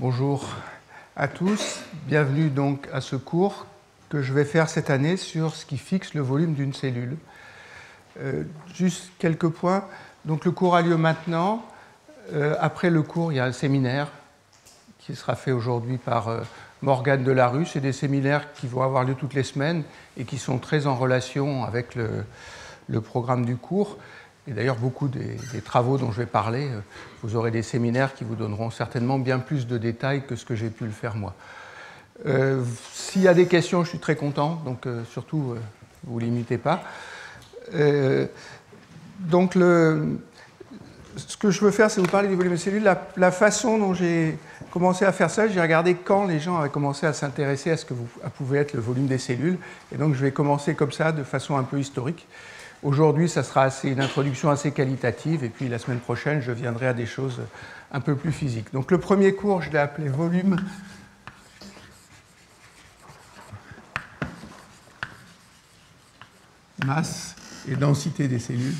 Bonjour à tous, bienvenue donc à ce cours que je vais faire cette année sur ce qui fixe le volume d'une cellule. Juste quelques points. Donc le cours a lieu maintenant. Après le cours, il y a un séminaire qui sera fait aujourd'hui par Morgane Delarue. C'est des séminaires qui vont avoir lieu toutes les semaines et qui sont très en relation avec le programme du cours. Et d'ailleurs, beaucoup des travaux dont je vais parler, vous aurez des séminaires qui vous donneront certainement bien plus de détails que ce que j'ai pu le faire moi. S'il y a des questions, je suis très content, donc surtout, vous ne limitez pas. Donc, ce que je veux faire, c'est vous parler du volume de cellules. La façon dont j'ai commencé à faire ça, j'ai regardé quand les gens avaient commencé à s'intéresser à ce que pouvait être le volume des cellules. Et donc, je vais commencer comme ça, de façon un peu historique. Aujourd'hui, ça sera une introduction assez qualitative, et puis la semaine prochaine, je viendrai à des choses un peu plus physiques. Donc le premier cours, je l'ai appelé volume masse et densité des cellules.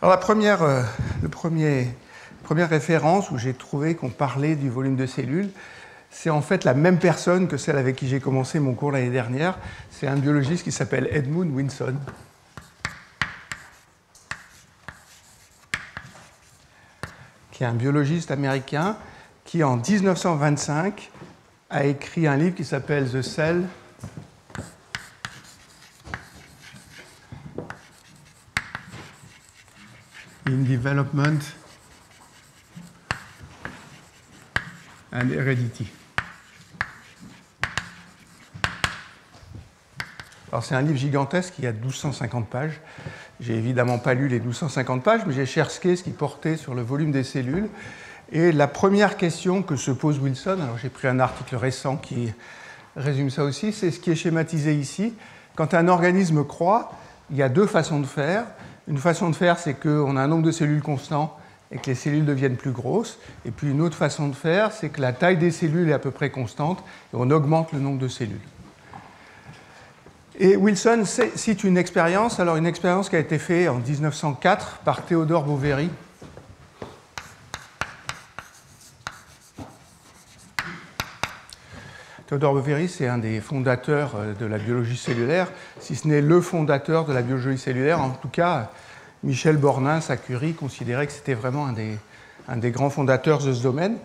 Alors la première référence où j'ai trouvé qu'on parlait du volume de cellules, c'est en fait la même personne que celle avec qui j'ai commencé mon cours l'année dernière. C'est un biologiste qui s'appelle Edmund Wilson, qui est un biologiste américain qui, en 1925, a écrit un livre qui s'appelle The Cell in Development and Heredity. Alors c'est un livre gigantesque, il y a 1250 pages. J'ai évidemment pas lu les 1250 pages, mais j'ai cherché ce qui portait sur le volume des cellules. Et la première question que se pose Wilson, alors j'ai pris un article récent qui résume ça aussi, c'est ce qui est schématisé ici. Quand un organisme croît, il y a deux façons de faire. Une façon de faire, c'est qu'on a un nombre de cellules constant et que les cellules deviennent plus grosses. Et puis une autre façon de faire, c'est que la taille des cellules est à peu près constante et on augmente le nombre de cellules. Et Wilson cite une expérience, alors une expérience qui a été faite en 1904 par Theodore Boveri. Theodore Boveri, c'est un des fondateurs de la biologie cellulaire, si ce n'est le fondateur de la biologie cellulaire. En tout cas, Michel Bornin, sa curie, considérait que c'était vraiment un des grands fondateurs de ce domaine.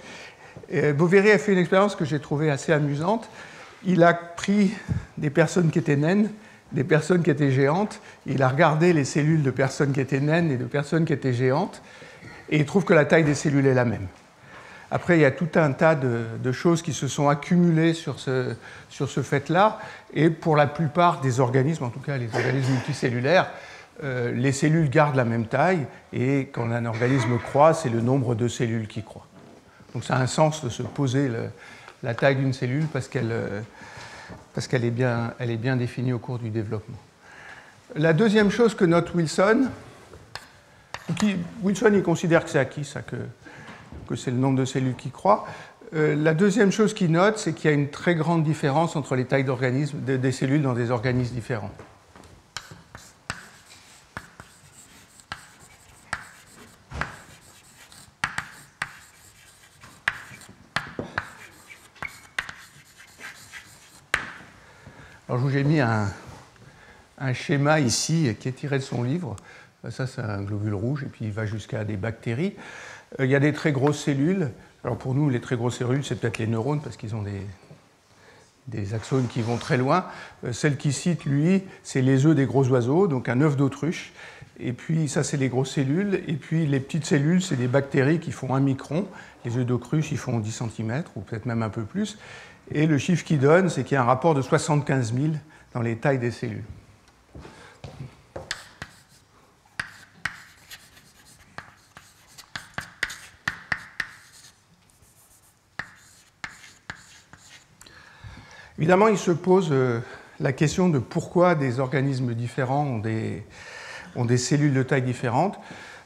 Et Boveri a fait une expérience que j'ai trouvée assez amusante. Il a pris des personnes qui étaient naines, des personnes qui étaient géantes, et il a regardé les cellules de personnes qui étaient naines et de personnes qui étaient géantes, et il trouve que la taille des cellules est la même. Après, il y a tout un tas de choses qui se sont accumulées sur ce fait-là, et pour la plupart des organismes, en tout cas les organismes multicellulaires, les cellules gardent la même taille, et quand un organisme croît, c'est le nombre de cellules qui croît. Donc ça a un sens de se poser la taille d'une cellule parce qu'elle est bien définie au cours du développement. La deuxième chose que note Wilson, Wilson il considère que c'est acquis, ça, que c'est le nombre de cellules qui croît. La deuxième chose qu'il note, c'est qu'il y a une très grande différence entre les tailles des cellules dans des organismes différents. Alors, je vous ai mis un schéma ici qui est tiré de son livre. Ça, c'est un globule rouge, et puis il va jusqu'à des bactéries. Il y a des très grosses cellules. Alors, pour nous, les très grosses cellules, c'est peut-être les neurones, parce qu'ils ont des axones qui vont très loin. Celle qu'il cite, lui, c'est les œufs des gros oiseaux, donc un œuf d'autruche. Et puis, ça, c'est les grosses cellules. Et puis, les petites cellules, c'est des bactéries qui font 1 micron. Les œufs d'autruche, ils font 10 cm, ou peut-être même un peu plus. Et le chiffre qu'il donne, c'est qu'il y a un rapport de 75 000 dans les tailles des cellules. Évidemment, il se pose la question de pourquoi des organismes différents ont des cellules de taille différente.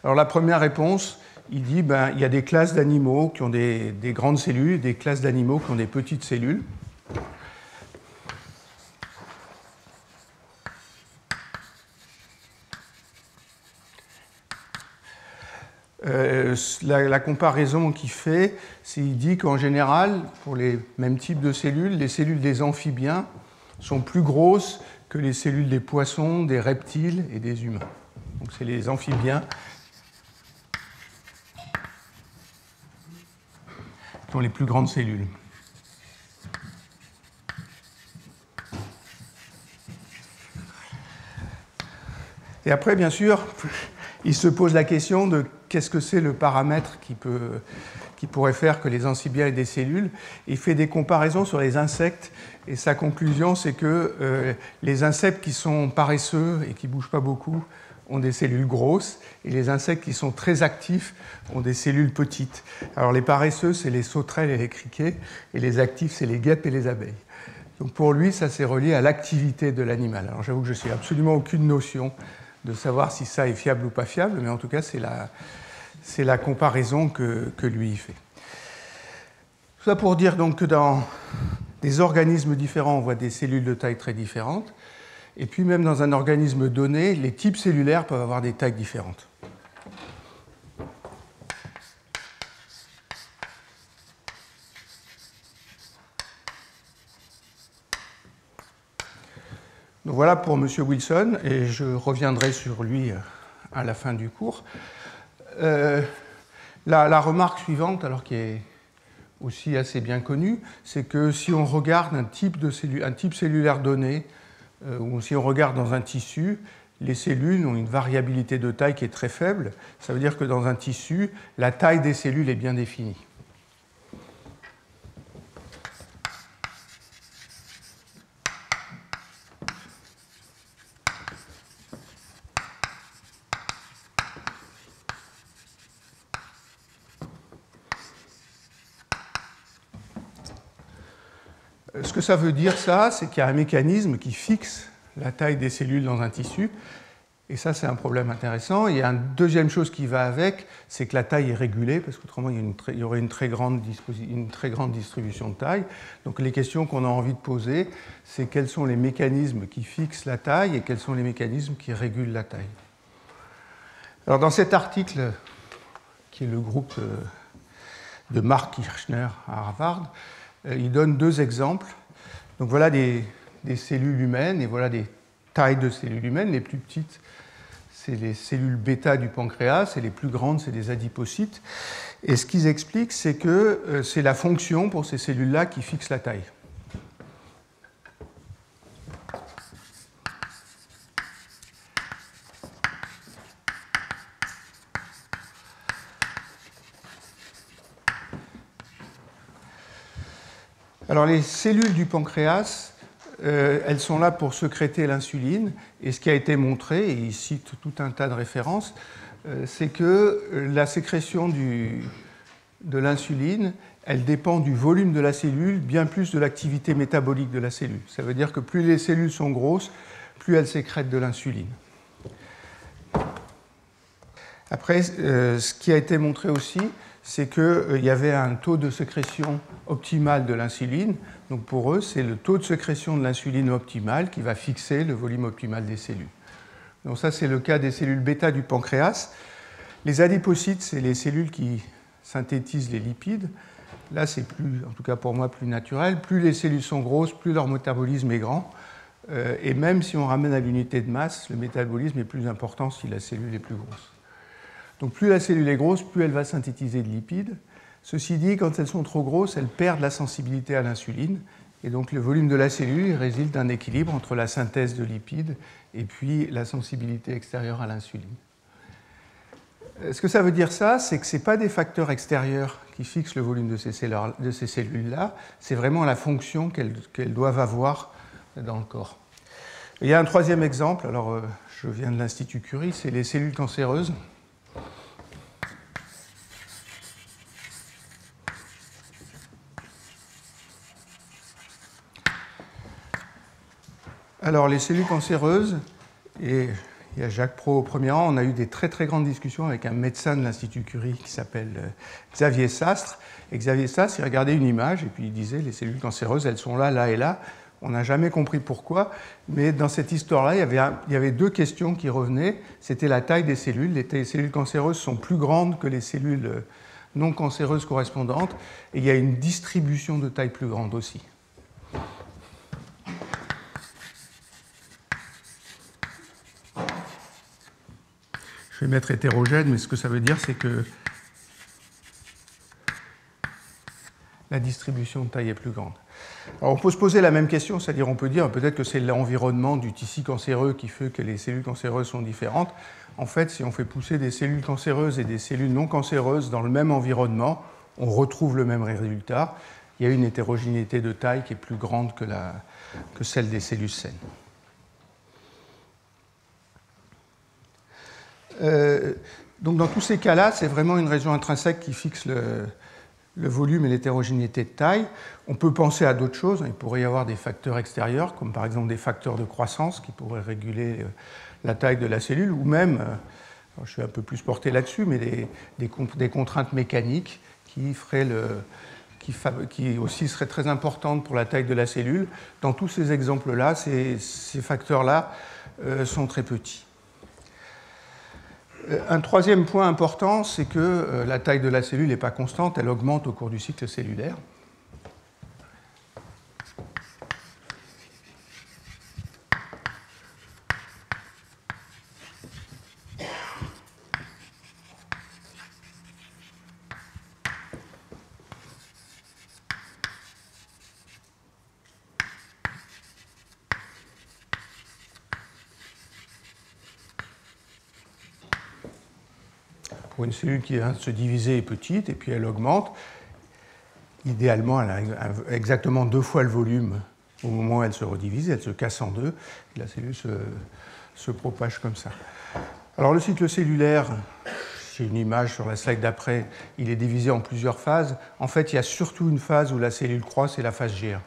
Alors la première réponse, il dit il y a des classes d'animaux qui ont des grandes cellules, des classes d'animaux qui ont des petites cellules. La comparaison qu'il fait, c'est qu'il dit qu'en général, pour les mêmes types de cellules, les cellules des amphibiens sont plus grosses que les cellules des poissons, des reptiles et des humains. Donc c'est les amphibiens qui ont les plus grandes cellules. Et après, bien sûr, il se pose la question de qu'est-ce que c'est le paramètre qui pourrait faire que les amphibiens aient des cellules. Il fait des comparaisons sur les insectes, et sa conclusion, c'est que les insectes qui sont paresseux et qui ne bougent pas beaucoup ont des cellules grosses, et les insectes qui sont très actifs ont des cellules petites. Alors les paresseux, c'est les sauterelles et les criquets, et les actifs, c'est les guêpes et les abeilles. Donc pour lui, ça s'est relié à l'activité de l'animal. Alors j'avoue que je n'ai absolument aucune notion de savoir si ça est fiable ou pas fiable, mais en tout cas, c'est la comparaison que lui il fait. Tout ça pour dire donc que dans des organismes différents, on voit des cellules de taille très différentes, et puis même dans un organisme donné, les types cellulaires peuvent avoir des tailles différentes. Donc voilà pour M. Wilson, et je reviendrai sur lui à la fin du cours. La remarque suivante, alors qui est aussi assez bien connue, c'est que si on regarde un type cellulaire donné, ou si on regarde dans un tissu, les cellules ont une variabilité de taille qui est très faible. Ça veut dire que dans un tissu, la taille des cellules est bien définie. Ce que ça veut dire, ça, c'est qu'il y a un mécanisme qui fixe la taille des cellules dans un tissu. Et ça, c'est un problème intéressant. Et il y a une deuxième chose qui va avec, c'est que la taille est régulée, parce qu'autrement, il y aurait une très grande distribution de taille. Donc les questions qu'on a envie de poser, c'est quels sont les mécanismes qui fixent la taille et quels sont les mécanismes qui régulent la taille. Alors dans cet article, qui est le groupe de Mark Kirchner à Harvard, il donne deux exemples. Donc voilà des cellules humaines et voilà des tailles de cellules humaines. Les plus petites, c'est les cellules bêta du pancréas et les plus grandes, c'est les adipocytes. Et ce qu'ils expliquent, c'est que c'est la fonction pour ces cellules-là qui fixe la taille. Alors les cellules du pancréas, elles sont là pour sécréter l'insuline, et ce qui a été montré, et il cite tout un tas de références, c'est que la sécrétion de l'insuline, elle dépend du volume de la cellule, bien plus de l'activité métabolique de la cellule. Ça veut dire que plus les cellules sont grosses, plus elles sécrètent de l'insuline. Après, ce qui a été montré aussi, c'est qu'il y avait un taux de sécrétion optimal de l'insuline. Donc pour eux, c'est le taux de sécrétion de l'insuline optimal qui va fixer le volume optimal des cellules. Donc ça, c'est le cas des cellules bêta du pancréas. Les adipocytes, c'est les cellules qui synthétisent les lipides. Là, c'est plus, en tout cas pour moi, plus naturel. Plus les cellules sont grosses, plus leur métabolisme est grand. Et même si on ramène à l'unité de masse, le métabolisme est plus important si la cellule est plus grosse. Donc plus la cellule est grosse, plus elle va synthétiser de lipides. Ceci dit, quand elles sont trop grosses, elles perdent la sensibilité à l'insuline. Et donc le volume de la cellule résulte d'un équilibre entre la synthèse de lipides et puis la sensibilité extérieure à l'insuline. Ce que ça veut dire, ça, c'est que ce n'est pas des facteurs extérieurs qui fixent le volume de ces cellules-là, c'est vraiment la fonction qu'elles doivent avoir dans le corps. Il y a un troisième exemple, alors je viens de l'Institut Curie, c'est les cellules cancéreuses. Alors, les cellules cancéreuses, et il y a Jacques Pro au premier rang, on a eu des très très grandes discussions avec un médecin de l'Institut Curie qui s'appelle Xavier Sastre. Et Xavier Sastre, il regardait une image et puis il disait les cellules cancéreuses, elles sont là, là et là. On n'a jamais compris pourquoi, mais dans cette histoire-là, il y avait deux questions qui revenaient. C'était la taille des cellules. Les cellules cancéreuses sont plus grandes que les cellules non cancéreuses correspondantes, et il y a une distribution de taille plus grande aussi. Je vais mettre hétérogène, mais ce que ça veut dire, c'est que la distribution de taille est plus grande. Alors on peut se poser la même question, c'est-à-dire on peut dire peut-être que c'est l'environnement du tissu cancéreux qui fait que les cellules cancéreuses sont différentes. En fait, si on fait pousser des cellules cancéreuses et des cellules non cancéreuses dans le même environnement, on retrouve le même résultat. Il y a une hétérogénéité de taille qui est plus grande que celle des cellules saines. Donc dans tous ces cas-là, c'est vraiment une raison intrinsèque qui fixe le volume et l'hétérogénéité de taille. On peut penser à d'autres choses. Il pourrait y avoir des facteurs extérieurs, comme par exemple des facteurs de croissance qui pourraient réguler la taille de la cellule, ou même, je suis un peu plus porté là-dessus, mais des contraintes mécaniques qui aussi seraient très importantes pour la taille de la cellule. Dans tous ces exemples-là, ces facteurs-là sont très petits. Un troisième point important, c'est que la taille de la cellule n'est pas constante, elle augmente au cours du cycle cellulaire. Pour une cellule qui vient de se diviser est petite et puis elle augmente. Idéalement, elle a exactement 2 fois le volume au moment où elle se redivise, elle se casse en deux, et la cellule se propage comme ça. Alors le cycle cellulaire, j'ai une image sur la slide d'après, il est divisé en plusieurs phases. En fait, il y a surtout une phase où la cellule croît, c'est la phase G1.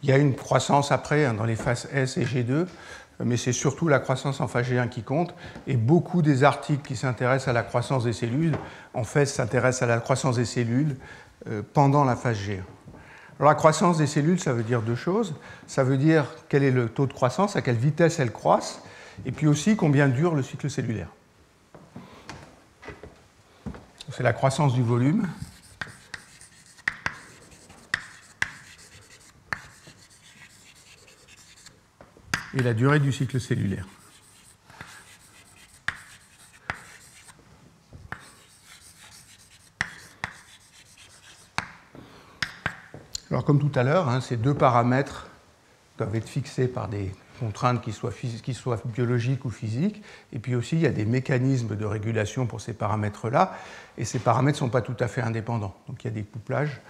Il y a une croissance après dans les phases S et G2, mais c'est surtout la croissance en phase G1 qui compte. Et beaucoup des articles qui s'intéressent à la croissance des cellules, en fait, s'intéressent à la croissance des cellules pendant la phase G1. Alors, la croissance des cellules, ça veut dire deux choses. Ça veut dire quel est le taux de croissance, à quelle vitesse elles croissent, et puis aussi combien dure le cycle cellulaire. C'est la croissance du volume. Et la durée du cycle cellulaire. Alors comme tout à l'heure, ces deux paramètres doivent être fixés par des contraintes qui soient biologiques ou physiques. Et puis aussi, il y a des mécanismes de régulation pour ces paramètres-là. Et ces paramètres ne sont pas tout à fait indépendants. Donc il y a des couplages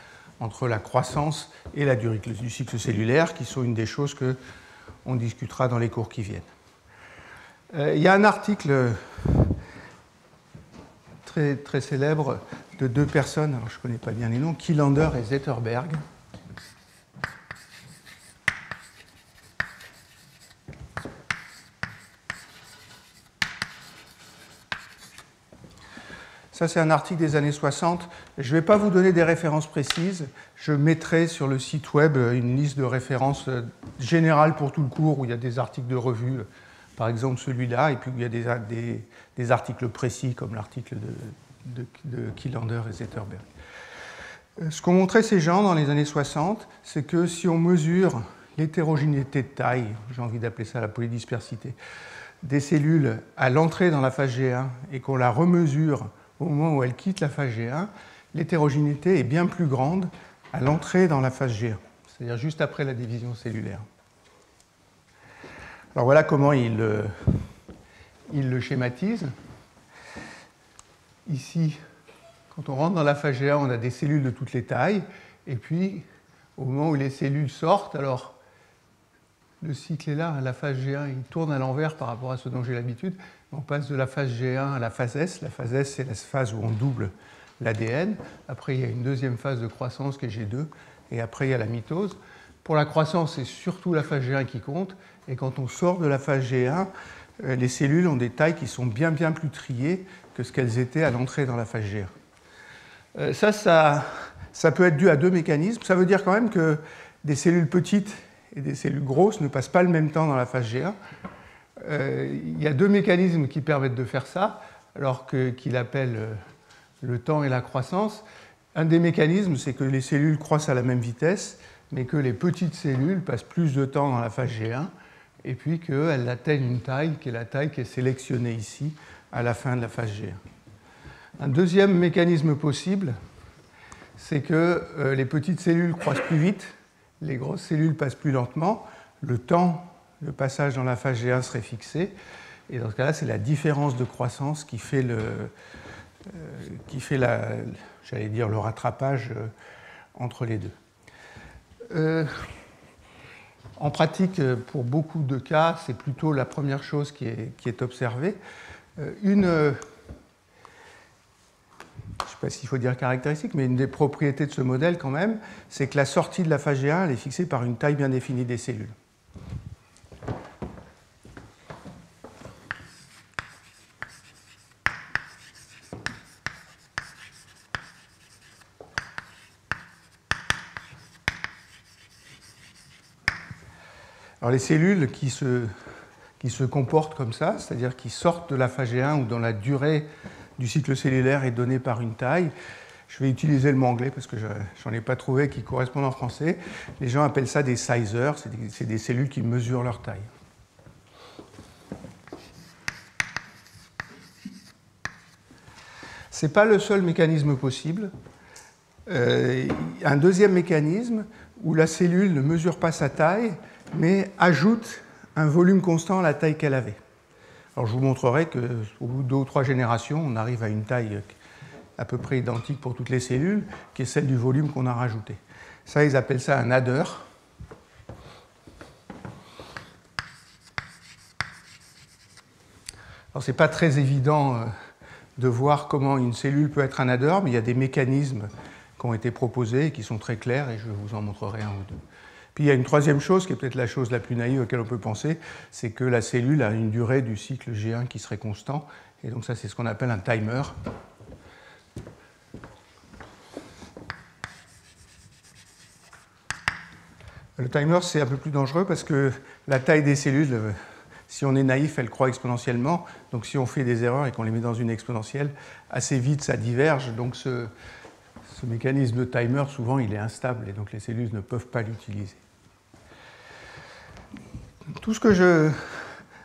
entre la croissance et la durée du cycle cellulaire, qui sont une des choses qu'on discutera dans les cours qui viennent. Il y a un article très, très célèbre de deux personnes, alors je ne connais pas bien les noms, Kielander et Zetterberg. Ça, c'est un article des années 60. Je ne vais pas vous donner des références précises. Je mettrai sur le site web une liste de références générales pour tout le cours, où il y a des articles de revue, par exemple celui-là, et puis où il y a des articles précis, comme l'article de Kielander et Zetterberg. Ce qu'ont montré ces gens dans les années 60, c'est que si on mesure l'hétérogénéité de taille, j'ai envie d'appeler ça la polydispersité, des cellules à l'entrée dans la phase G1 et qu'on la remesure au moment où elles quittent la phase G1, l'hétérogénéité est bien plus grande à l'entrée dans la phase G1, c'est-à-dire juste après la division cellulaire. Alors voilà comment il le schématise. Ici, quand on rentre dans la phase G1, on a des cellules de toutes les tailles, et puis au moment où les cellules sortent, alors le cycle est là, la phase G1, il tourne à l'envers par rapport à ce dont j'ai l'habitude. On passe de la phase G1 à la phase S. La phase S, c'est la phase où on double l'ADN. Après, il y a une deuxième phase de croissance qui est G2. Et après, il y a la mitose. Pour la croissance, c'est surtout la phase G1 qui compte. Et quand on sort de la phase G1, les cellules ont des tailles qui sont bien plus triées que ce qu'elles étaient à l'entrée dans la phase G1. Ça peut être dû à deux mécanismes. Ça veut dire quand même que des cellules petites et des cellules grosses ne passent pas le même temps dans la phase G1. Il y a deux mécanismes qui permettent de faire ça, alors qu'il appelle le temps et la croissance. Un des mécanismes, c'est que les cellules croissent à la même vitesse, mais que les petites cellules passent plus de temps dans la phase G1, et puis qu'elles atteignent une taille qui est la taille qui est sélectionnée ici à la fin de la phase G1. Un deuxième mécanisme possible, c'est que les petites cellules croissent plus vite, les grosses cellules passent plus lentement, le temps de passage dans la phase G1 serait fixé, et dans ce cas-là, c'est la différence de croissance qui fait le rattrapage entre les deux. En pratique, pour beaucoup de cas, c'est plutôt la première chose qui est observée. Je ne sais pas s'il faut dire caractéristique, mais une des propriétés de ce modèle quand même, c'est que la sortie de la phase G1 elle est fixée par une taille bien définie des cellules. Alors les cellules qui se comportent comme ça, c'est-à-dire qui sortent de la phase G1 ou dont la durée du cycle cellulaire est donnée par une taille, je vais utiliser le mot anglais parce que je n'en ai pas trouvé qui correspondent en français. Les gens appellent ça des sizers, c'est des cellules qui mesurent leur taille. Ce n'est pas le seul mécanisme possible. Un deuxième mécanisme où la cellule ne mesure pas sa taille, mais ajoute un volume constant à la taille qu'elle avait. Alors je vous montrerai qu'au bout de 2 ou 3 générations, on arrive à une taille à peu près identique pour toutes les cellules, qui est celle du volume qu'on a rajouté. Ça, ils appellent ça un adder. Alors ce n'est pas très évident de voir comment une cellule peut être un adder, mais il y a des mécanismes qui ont été proposés et qui sont très clairs, et je vous en montrerai un ou deux. Puis il y a une troisième chose, qui est peut-être la chose la plus naïve à laquelle on peut penser, c'est que la cellule a une durée du cycle G1 qui serait constant, et donc ça c'est ce qu'on appelle un timer. Le timer c'est un peu plus dangereux parce que la taille des cellules, si on est naïf, elle croît exponentiellement, donc si on fait des erreurs et qu'on les met dans une exponentielle, assez vite ça diverge, donc ce mécanisme de timer, souvent il est instable, et donc les cellules ne peuvent pas l'utiliser. Tout ce que je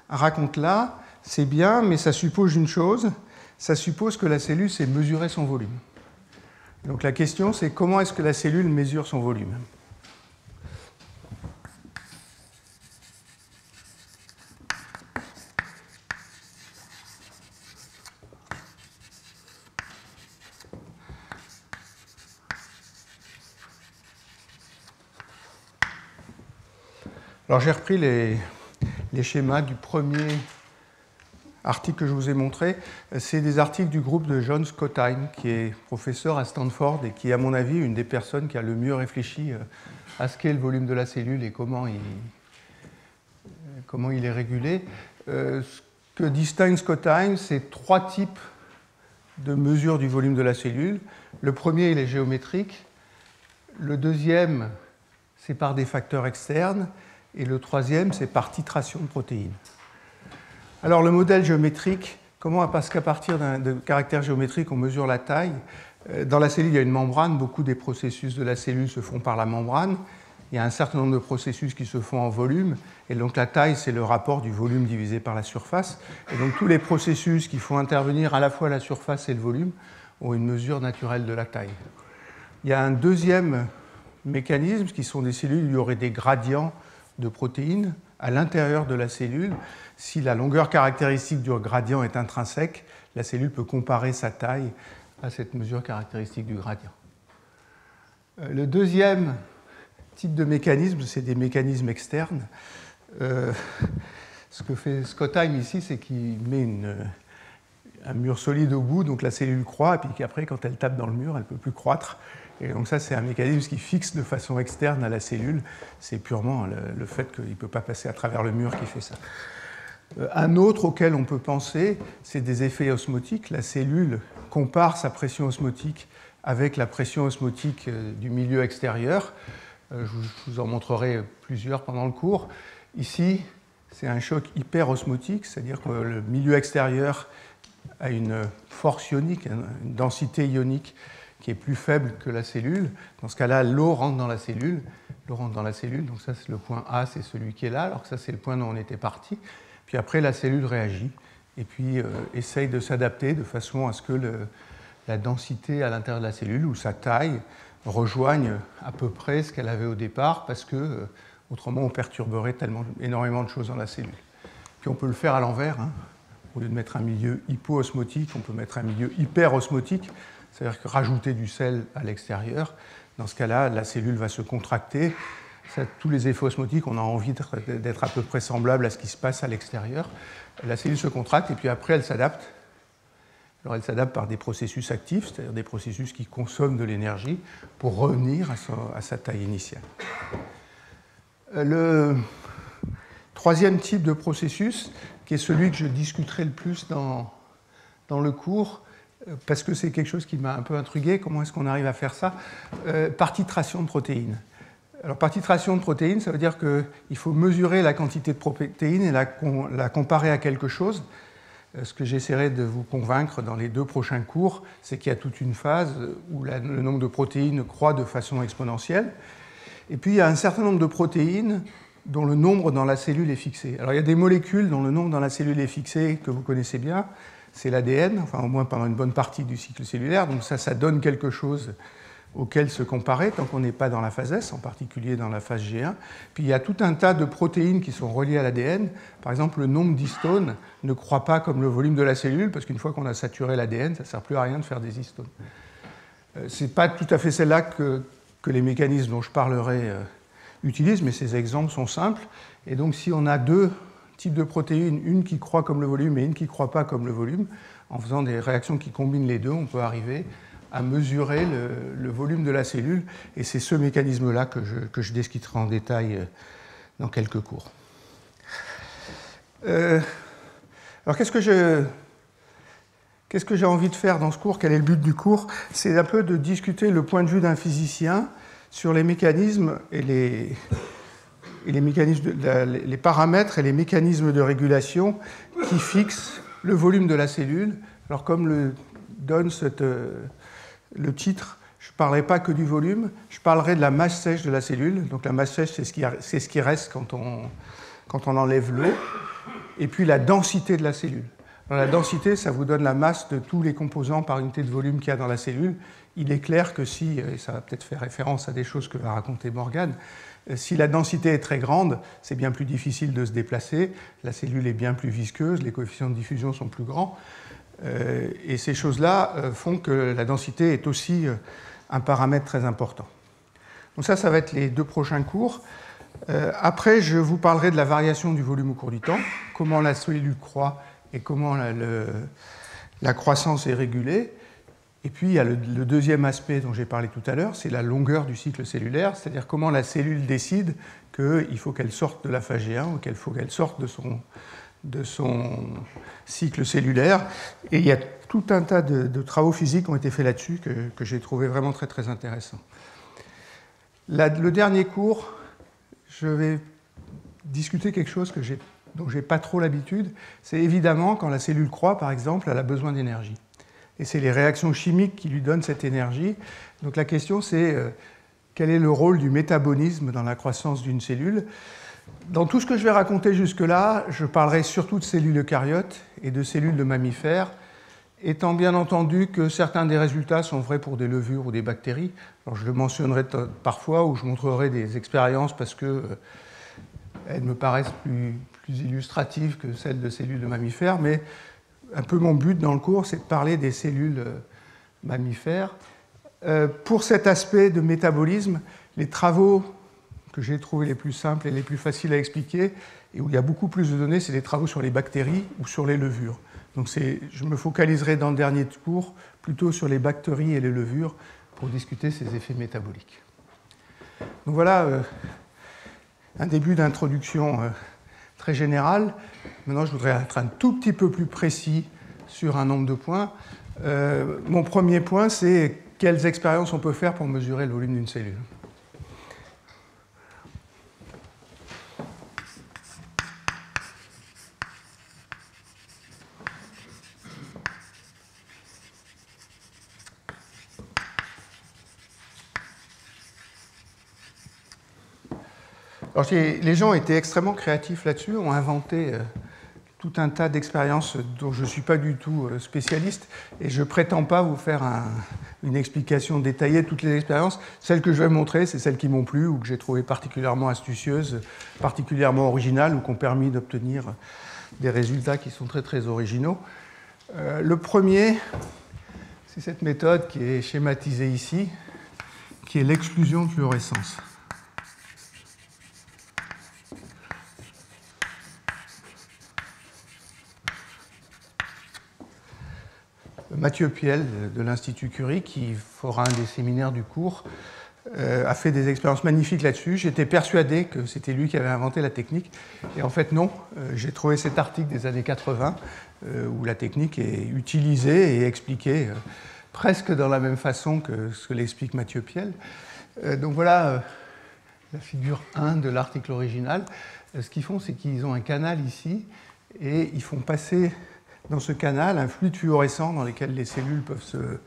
raconte là, c'est bien, mais ça suppose une chose, ça suppose que la cellule sait mesurer son volume. Donc la question, c'est comment est-ce que la cellule mesure son volume ? Alors j'ai repris les schémas du premier article que je vous ai montré. C'est des articles du groupe de John Scottheim, qui est professeur à Stanford et qui est à mon avis une des personnes qui a le mieux réfléchi à ce qu'est le volume de la cellule et comment il est régulé. Ce que distingue Scottheim, c'est 3 types de mesures du volume de la cellule. Le premier, il est géométrique. Le deuxième, c'est par des facteurs externes. Et le troisième, c'est par titration de protéines. Alors le modèle géométrique, parce qu'à partir de caractères géométriques, on mesure la taille. Dans la cellule, il y a une membrane. Beaucoup des processus de la cellule se font par la membrane. Il y a un certain nombre de processus qui se font en volume. Et donc la taille, c'est le rapport du volume divisé par la surface. Et donc tous les processus qui font intervenir à la fois la surface et le volume ont une mesure naturelle de la taille. Il y a un deuxième mécanisme qui sont des cellules où il y aurait des gradients de protéines à l'intérieur de la cellule. Si la longueur caractéristique du gradient est intrinsèque, la cellule peut comparer sa taille à cette mesure caractéristique du gradient. Le deuxième type de mécanisme, c'est des mécanismes externes. Ce que fait Scottheim ici, c'est qu'il met un mur solide au bout, donc la cellule croît, et puis qu'après, quand elle tape dans le mur, elle ne peut plus croître. Et donc ça, c'est un mécanisme qui fixe de façon externe à la cellule. C'est purement le fait qu'il ne peut pas passer à travers le mur qui fait ça. Un autre auquel on peut penser, c'est des effets osmotiques. La cellule compare sa pression osmotique avec la pression osmotique du milieu extérieur. Je vous en montrerai plusieurs pendant le cours. Ici, c'est un choc hyperosmotique, c'est-à-dire que le milieu extérieur a une force ionique, une densité ionique qui est plus faible que la cellule. Dans ce cas-là, l'eau rentre dans la cellule. L'eau rentre dans la cellule, donc ça, c'est le point A, c'est celui qui est là, alors que ça, c'est le point dont on était parti. Puis après, la cellule réagit et puis essaye de s'adapter de façon à ce que la densité à l'intérieur de la cellule ou sa taille rejoigne à peu près ce qu'elle avait au départ, parce que autrement, on perturberait énormément de choses dans la cellule. Puis on peut le faire à l'envers. Hein. Au lieu de mettre un milieu hypoosmotique, on peut mettre un milieu hyperosmotique, c'est-à-dire que rajouter du sel à l'extérieur. Dans ce cas-là, la cellule va se contracter. Tous les effets osmotiques, on a envie d'être à peu près semblable à ce qui se passe à l'extérieur. La cellule se contracte et puis après, elle s'adapte. Alors, elle s'adapte par des processus actifs, c'est-à-dire des processus qui consomment de l'énergie pour revenir à sa taille initiale. Le troisième type de processus, qui est celui que je discuterai le plus dans le cours, parce que c'est quelque chose qui m'a un peu intrigué, comment est-ce qu'on arrive à faire ça? Par titration de protéines. Alors, par titration de protéines, ça veut dire qu'il faut mesurer la quantité de protéines et la comparer à quelque chose. Ce que j'essaierai de vous convaincre dans les 2 prochains cours, c'est qu'il y a toute une phase où le nombre de protéines croît de façon exponentielle. Et puis, il y a un certain nombre de protéines dont le nombre dans la cellule est fixé. Alors, il y a des molécules dont le nombre dans la cellule est fixé, que vous connaissez bien. C'est l'ADN, enfin au moins pendant une bonne partie du cycle cellulaire. Donc ça donne quelque chose auquel se comparer tant qu'on n'est pas dans la phase S, en particulier dans la phase G1. Puis il y a tout un tas de protéines qui sont reliées à l'ADN. Par exemple, le nombre d'histones ne croît pas comme le volume de la cellule, parce qu'une fois qu'on a saturé l'ADN, ça ne sert plus à rien de faire des histones. Ce n'est pas tout à fait celle-là que les mécanismes dont je parlerai utilisent, mais ces exemples sont simples. Et donc si on a 2 types de protéines, une qui croît comme le volume et une qui ne croît pas comme le volume, en faisant des réactions qui combinent les deux, on peut arriver à mesurer le volume de la cellule, et c'est ce mécanisme-là que je discuterai en détail dans quelques cours. Alors qu'est-ce que j'ai envie de faire dans ce cours? Quel est le but du cours? C'est un peu de discuter le point de vue d'un physicien sur les mécanismes et les paramètres et les mécanismes de régulation qui fixent le volume de la cellule. Alors comme le donne le titre, je ne parlerai pas que du volume, je parlerai de la masse sèche de la cellule. Donc la masse sèche, c'est ce qui reste quand on enlève l'eau. Et puis la densité de la cellule. Alors, la densité, ça vous donne la masse de tous les composants par unité de volume qu'il y a dans la cellule. Il est clair que si, et ça va peut-être faire référence à des choses que va raconter Morgane, si la densité est très grande, c'est bien plus difficile de se déplacer, la cellule est bien plus visqueuse, les coefficients de diffusion sont plus grands. Et ces choses-là font que la densité est aussi un paramètre très important. Donc ça va être les 2 prochains cours. Après, je vous parlerai de la variation du volume au cours du temps, comment la cellule croît et comment la croissance est régulée. Et puis, il y a le deuxième aspect dont j'ai parlé tout à l'heure, c'est la longueur du cycle cellulaire, c'est-à-dire comment la cellule décide qu'il faut qu'elle sorte de la phase G1 ou qu'il faut qu'elle sorte de son cycle cellulaire. Et il y a tout un tas de travaux physiques qui ont été faits là-dessus que j'ai trouvé vraiment très, très intéressants. Le dernier cours, je vais discuter quelque chose dont je n'ai pas trop l'habitude. C'est évidemment, quand la cellule croît, par exemple, elle a besoin d'énergie. Et c'est les réactions chimiques qui lui donnent cette énergie. Donc la question, c'est quel est le rôle du métabolisme dans la croissance d'une cellule? Dans tout ce que je vais raconter jusque-là, je parlerai surtout de cellules eucaryotes et de cellules de mammifères, étant bien entendu que certains des résultats sont vrais pour des levures ou des bactéries. Alors je le mentionnerai parfois ou je montrerai des expériences parce qu'elles me paraissent plus illustratives que celles de cellules de mammifères, mais un peu mon but dans le cours, c'est de parler des cellules mammifères. Pour cet aspect de métabolisme, les travaux que j'ai trouvés les plus simples et les plus faciles à expliquer, et où il y a beaucoup plus de données, c'est les travaux sur les bactéries ou sur les levures. Donc je me focaliserai dans le dernier cours plutôt sur les bactéries et les levures pour discuter ces effets métaboliques. Donc voilà un début d'introduction très général. Maintenant, je voudrais être un tout petit peu plus précis sur un nombre de points. Mon premier point, c'est quelles expériences on peut faire pour mesurer le volume d'une cellule. Alors, les gens ont été extrêmement créatifs là-dessus, ont inventé tout un tas d'expériences dont je ne suis pas du tout spécialiste, et je ne prétends pas vous faire une explication détaillée de toutes les expériences. Celles que je vais montrer, c'est celles qui m'ont plu ou que j'ai trouvées particulièrement astucieuses, particulièrement originales ou qui ont permis d'obtenir des résultats qui sont très très originaux. Le premier, c'est cette méthode qui est schématisée ici, qui est l'exclusion de fluorescence. Mathieu Piel de l'Institut Curie, qui fera un des séminaires du cours, a fait des expériences magnifiques là-dessus. J'étais persuadé que c'était lui qui avait inventé la technique. Et en fait, non. J'ai trouvé cet article des années 80 où la technique est utilisée et expliquée presque dans la même façon que ce que l'explique Mathieu Piel. Donc voilà la figure 1 de l'article original. Ce qu'ils font, c'est qu'ils ont un canal ici et ils font passer dans ce canal un fluide fluorescent dans lequel les cellules peuvent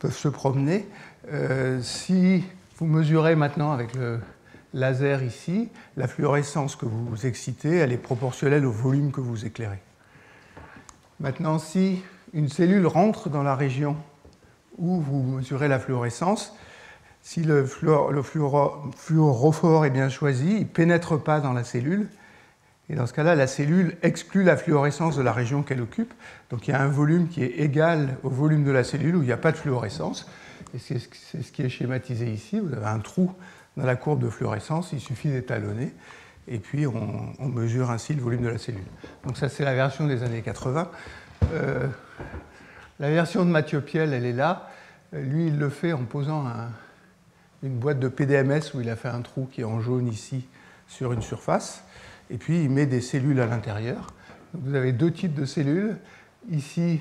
se promener. Si vous mesurez maintenant avec le laser ici, la fluorescence que vous excitez, elle est proportionnelle au volume que vous éclairez. Maintenant, si une cellule rentre dans la région où vous mesurez la fluorescence, si le fluorophore est bien choisi, il ne pénètre pas dans la cellule. Et dans ce cas-là, la cellule exclut la fluorescence de la région qu'elle occupe. Donc il y a un volume qui est égal au volume de la cellule où il n'y a pas de fluorescence. Et c'est ce qui est schématisé ici. Vous avez un trou dans la courbe de fluorescence, il suffit d'étalonner. Et puis on mesure ainsi le volume de la cellule. Donc ça, c'est la version des années 80. La version de Mathieu Piel, elle est là. Lui, il le fait en posant une boîte de PDMS où il a fait un trou qui est en jaune ici sur une surface. Et puis, il met des cellules à l'intérieur. Vous avez deux types de cellules. Ici,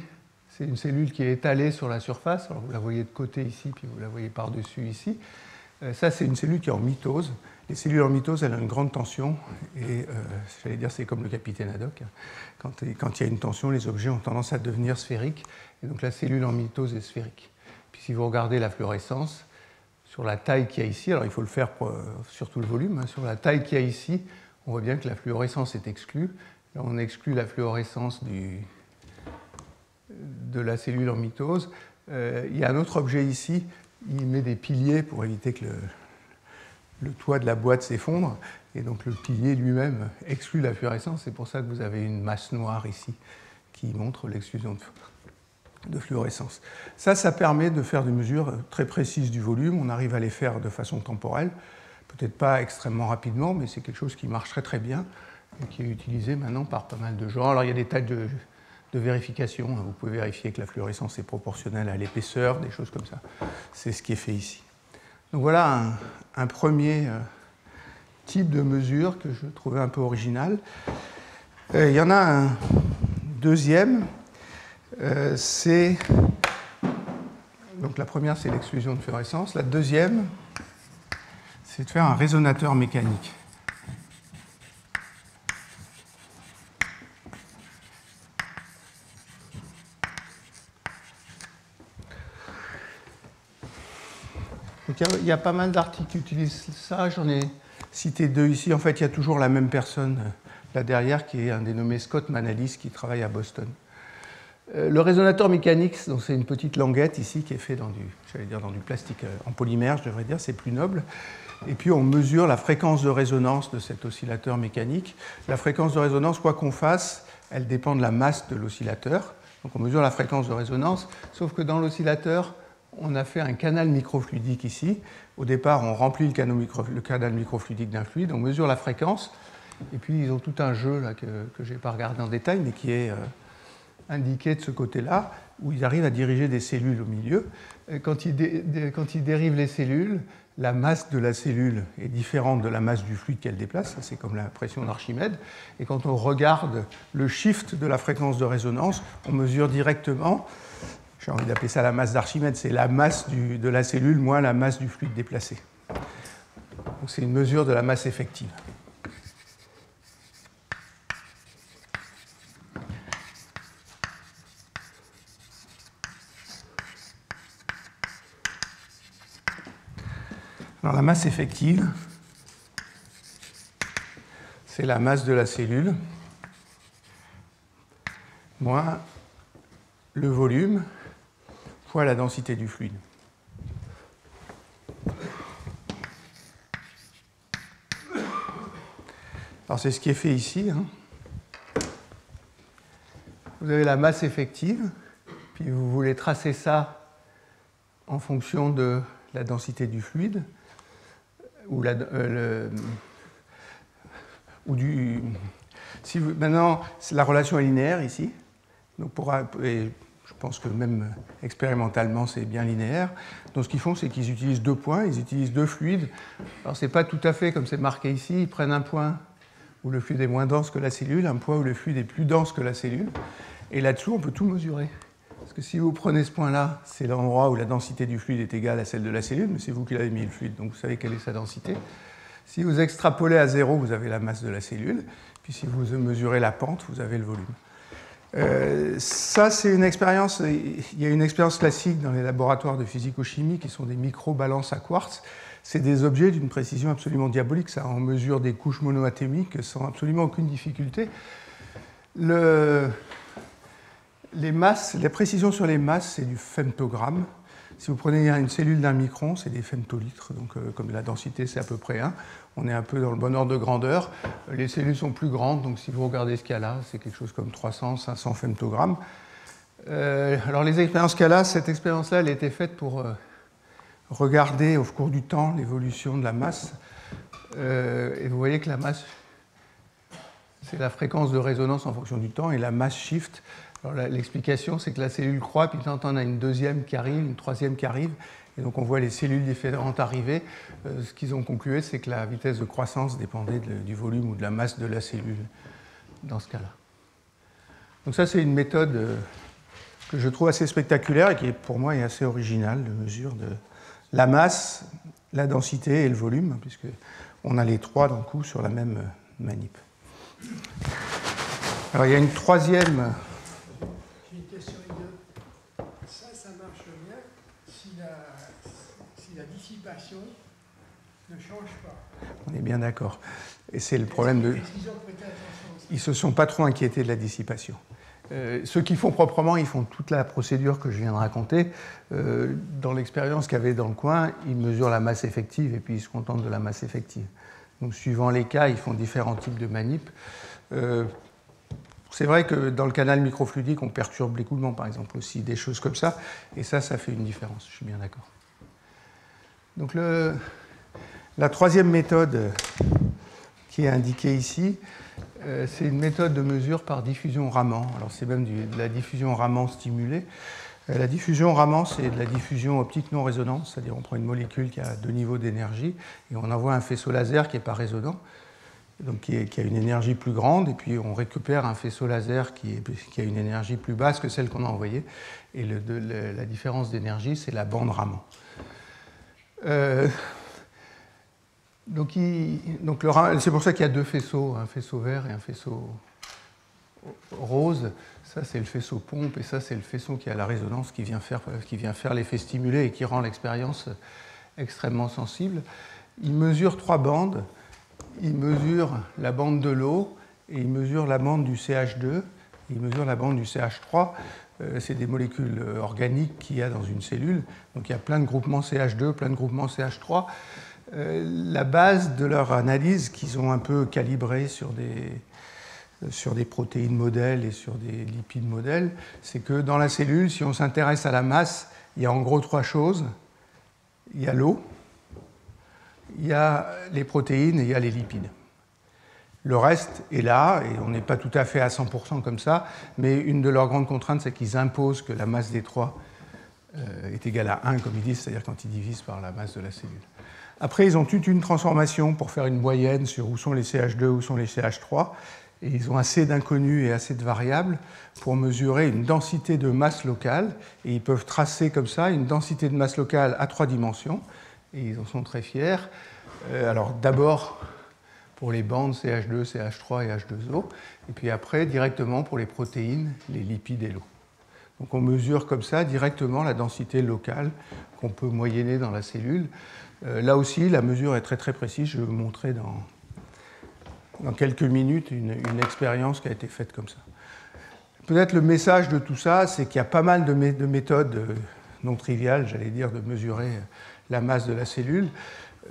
c'est une cellule qui est étalée sur la surface. Alors, vous la voyez de côté ici, puis vous la voyez par-dessus ici. Ça, c'est une cellule qui est en mitose. Les cellules en mitose, elles ont une grande tension. Et j'allais dire, c'est comme le capitaine Haddock. Quand il y a une tension, les objets ont tendance à devenir sphériques. Et donc, la cellule en mitose est sphérique. Puis, si vous regardez la fluorescence, sur la taille qu'il y a ici, alors il faut le faire sur tout le volume, hein, sur la taille qu'il y a ici, on voit bien que la fluorescence est exclue. Là, on exclut la fluorescence de la cellule en mitose. Il y a un autre objet ici. Il met des piliers pour éviter que le toit de la boîte s'effondre. Et donc le pilier lui-même exclut la fluorescence. C'est pour ça que vous avez une masse noire ici qui montre l'exclusion de fluorescence. Ça permet de faire des mesures très précises du volume. On arrive à les faire de façon temporelle. Peut-être pas extrêmement rapidement, mais c'est quelque chose qui marche très très bien et qui est utilisé maintenant par pas mal de gens. Alors il y a des tas de vérifications. Vous pouvez vérifier que la fluorescence est proportionnelle à l'épaisseur, des choses comme ça. C'est ce qui est fait ici. Donc voilà un premier type de mesure que je trouvais un peu original. Il y en a un deuxième. Donc la première, c'est l'exclusion de fluorescence. La deuxième, c'est de faire un résonateur mécanique. Donc, il y a pas mal d'articles qui utilisent ça. J'en ai cité deux ici. En fait, il y a toujours la même personne là derrière, qui est un dénommé Scott Manalis, qui travaille à Boston. Le résonateur mécanique, c'est une petite languette ici qui est fait dans du plastique en polymère, je devrais dire, c'est plus noble. Et puis on mesure la fréquence de résonance de cet oscillateur mécanique. La fréquence de résonance, quoi qu'on fasse, elle dépend de la masse de l'oscillateur. Donc on mesure la fréquence de résonance, sauf que dans l'oscillateur, on a fait un canal microfluidique ici. Au départ, on remplit le canal microfluidique d'un fluide, on mesure la fréquence, et puis ils ont tout un jeu là, que je n'ai pas regardé en détail, mais qui est indiqué de ce côté-là, où ils arrivent à diriger des cellules au milieu. Quand ils dérivent les cellules, la masse de la cellule est différente de la masse du fluide qu'elle déplace, c'est comme la pression d'Archimède, et quand on regarde le shift de la fréquence de résonance, on mesure directement, j'ai envie d'appeler ça la masse d'Archimède, c'est la masse de la cellule moins la masse du fluide déplacé. Donc c'est une mesure de la masse effective. Alors la masse effective, c'est la masse de la cellule moins le volume fois la densité du fluide. Alors c'est ce qui est fait ici. Vous avez la masse effective, puis vous voulez tracer ça en fonction de la densité du fluide. Maintenant, la relation est linéaire ici. Donc et je pense que même expérimentalement, c'est bien linéaire. Donc ce qu'ils font, c'est qu'ils utilisent deux points, ils utilisent deux fluides. Alors ce n'est pas tout à fait comme c'est marqué ici. Ils prennent un point où le fluide est moins dense que la cellule, un point où le fluide est plus dense que la cellule. Et là-dessous, on peut tout mesurer. Parce que si vous prenez ce point-là, c'est l'endroit où la densité du fluide est égale à celle de la cellule, mais c'est vous qui l'avez mis le fluide, donc vous savez quelle est sa densité. Si vous extrapolez à 0, vous avez la masse de la cellule, puis si vous mesurez la pente, vous avez le volume. Ça, c'est une expérience, il y a une expérience classique dans les laboratoires de physico-chimie qui sont des micro-balances à quartz. C'est des objets d'une précision absolument diabolique, ça en mesure des couches monoatomiques sans absolument aucune difficulté. Les masses, la précision sur les masses, c'est du femtogramme. Si vous prenez une cellule d'un micron, c'est des femtolitres, donc comme la densité, c'est à peu près 1. On est un peu dans le bon ordre de grandeur. Les cellules sont plus grandes, donc si vous regardez ce qu'il y a là, c'est quelque chose comme 300, 500 femtogrammes. Alors les expériences qu'il y a là, cette expérience-là, elle a été faite pour regarder au cours du temps l'évolution de la masse. Et vous voyez que la masse, c'est la fréquence de résonance en fonction du temps, et la masse shift. L'explication, c'est que la cellule croît, puis quand on a une deuxième qui arrive, une troisième qui arrive, et donc on voit les cellules différentes arriver. Ce qu'ils ont conclu, c'est que la vitesse de croissance dépendait du volume ou de la masse de la cellule dans ce cas-là. Donc ça, c'est une méthode que je trouve assez spectaculaire et qui, pour moi, est assez originale, de mesure de la masse, la densité et le volume, puisqu'on a les trois d'un coup sur la même manip. Alors il y a une troisième... Ça marche bien si la dissipation ne change pas. On est bien d'accord. Et c'est le problème de... Ils ne se sont pas trop inquiétés de la dissipation. Ceux qui font proprement, ils font toute la procédure que je viens de raconter. Dans l'expérience qu'il y avait dans le coin, ils mesurent la masse effective et puis ils se contentent de la masse effective. Donc suivant les cas, ils font différents types de manip. C'est vrai que dans le canal microfluidique, on perturbe l'écoulement, par exemple, aussi, des choses comme ça. Et ça fait une différence, je suis bien d'accord. Donc la troisième méthode qui est indiquée ici, c'est une méthode de mesure par diffusion Raman. Alors c'est même de la diffusion Raman stimulée. La diffusion Raman, c'est de la diffusion optique non résonante, c'est-à-dire on prend une molécule qui a deux niveaux d'énergie et on envoie un faisceau laser qui n'est pas résonant, donc qui a une énergie plus grande, et puis on récupère un faisceau laser qui a une énergie plus basse que celle qu'on a envoyée, et la différence d'énergie, c'est la bande Raman. Donc c'est pour ça qu'il y a deux faisceaux, un faisceau vert et un faisceau rose. Ça, c'est le faisceau pompe, et ça, c'est le faisceau qui a la résonance, qui vient faire l'effet stimulé et qui rend l'expérience extrêmement sensible. Il mesure trois bandes. Il mesure la bande de l'eau, et il mesure la bande du CH2, et il mesure la bande du CH3. C'est des molécules organiques qu'il y a dans une cellule. Donc il y a plein de groupements CH2, plein de groupements CH3. La base de leur analyse, qu'ils ont un peu calibrée sur des protéines modèles et sur des lipides modèles, c'est que dans la cellule, si on s'intéresse à la masse, il y a en gros trois choses. Il y a l'eau, il y a les protéines et il y a les lipides. Le reste est là, et on n'est pas tout à fait à 100% comme ça, mais une de leurs grandes contraintes, c'est qu'ils imposent que la masse des trois est égale à 1, comme ils disent, c'est-à-dire quand ils divisent par la masse de la cellule. Après, ils ont toute une transformation pour faire une moyenne sur où sont les CH2, où sont les CH3. Et ils ont assez d'inconnus et assez de variables pour mesurer une densité de masse locale. Et ils peuvent tracer comme ça une densité de masse locale à 3 dimensions. Et ils en sont très fiers. Alors d'abord pour les bandes CH2, CH3 et H2O. Et puis après, directement pour les protéines, les lipides et l'eau. Donc on mesure comme ça directement la densité locale qu'on peut moyenner dans la cellule. Là aussi, la mesure est très très précise. Je vais vous montrer dans quelques minutes une expérience qui a été faite comme ça. Peut-être le message de tout ça, c'est qu'il y a pas mal de méthodes non triviales, j'allais dire, de mesurer la masse de la cellule.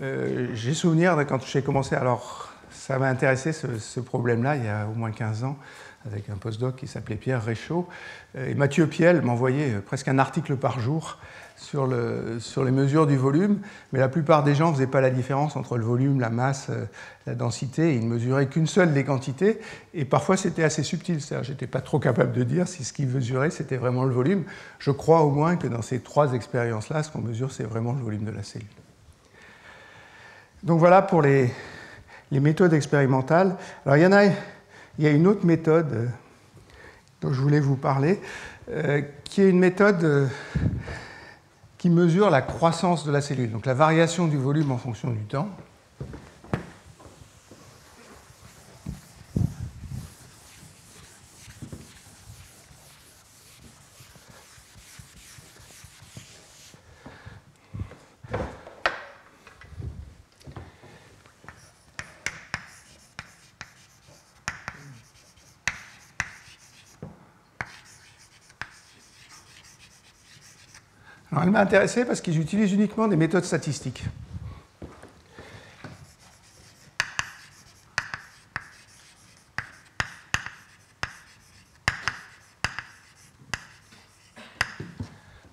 J'ai souvenir de quand j'ai commencé, alors ça m'a intéressé ce problème-là il y a au moins 15 ans, avec un postdoc qui s'appelait Pierre Réchaud. Et Mathieu Piel m'envoyait presque un article par jour sur les mesures du volume, mais la plupart des gens ne faisaient pas la différence entre le volume, la masse, la densité. Ils ne mesuraient qu'une seule des quantités, et parfois c'était assez subtil. C'est-à-dire, je n'étais pas trop capable de dire si ce qu'ils mesuraient, c'était vraiment le volume. Je crois au moins que dans ces 3 expériences-là, ce qu'on mesure, c'est vraiment le volume de la cellule. Donc voilà pour les méthodes expérimentales. Alors il y a une autre méthode dont je voulais vous parler, qui est une méthode qui mesure la croissance de la cellule, donc la variation du volume en fonction du temps. Alors, elle m'a intéressé parce qu'ils utilisent uniquement des méthodes statistiques.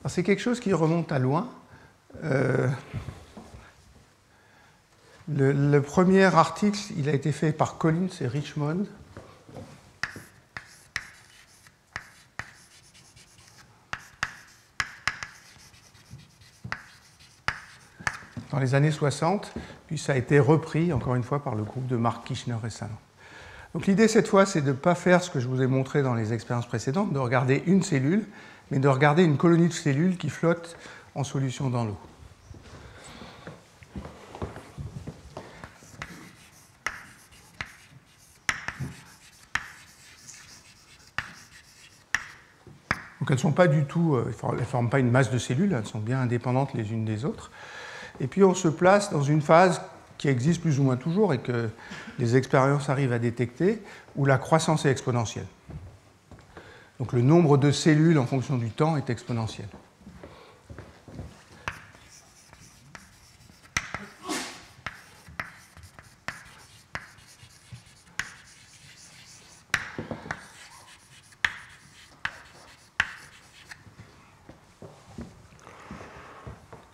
C'est quelque chose qui remonte à loin. Le premier article, il a été fait par Collins et Richmond. Dans les années 60, puis ça a été repris, encore une fois, par le groupe de Mark Kirchner récemment. Donc l'idée, cette fois, c'est de ne pas faire ce que je vous ai montré dans les expériences précédentes, de regarder une cellule, mais de regarder une colonie de cellules qui flotte en solution dans l'eau. Donc elles ne sont pas du tout, elles ne forment pas une masse de cellules, elles sont bien indépendantes les unes des autres. Et puis on se place dans une phase qui existe plus ou moins toujours et que les expériences arrivent à détecter, où la croissance est exponentielle. Donc le nombre de cellules en fonction du temps est exponentiel.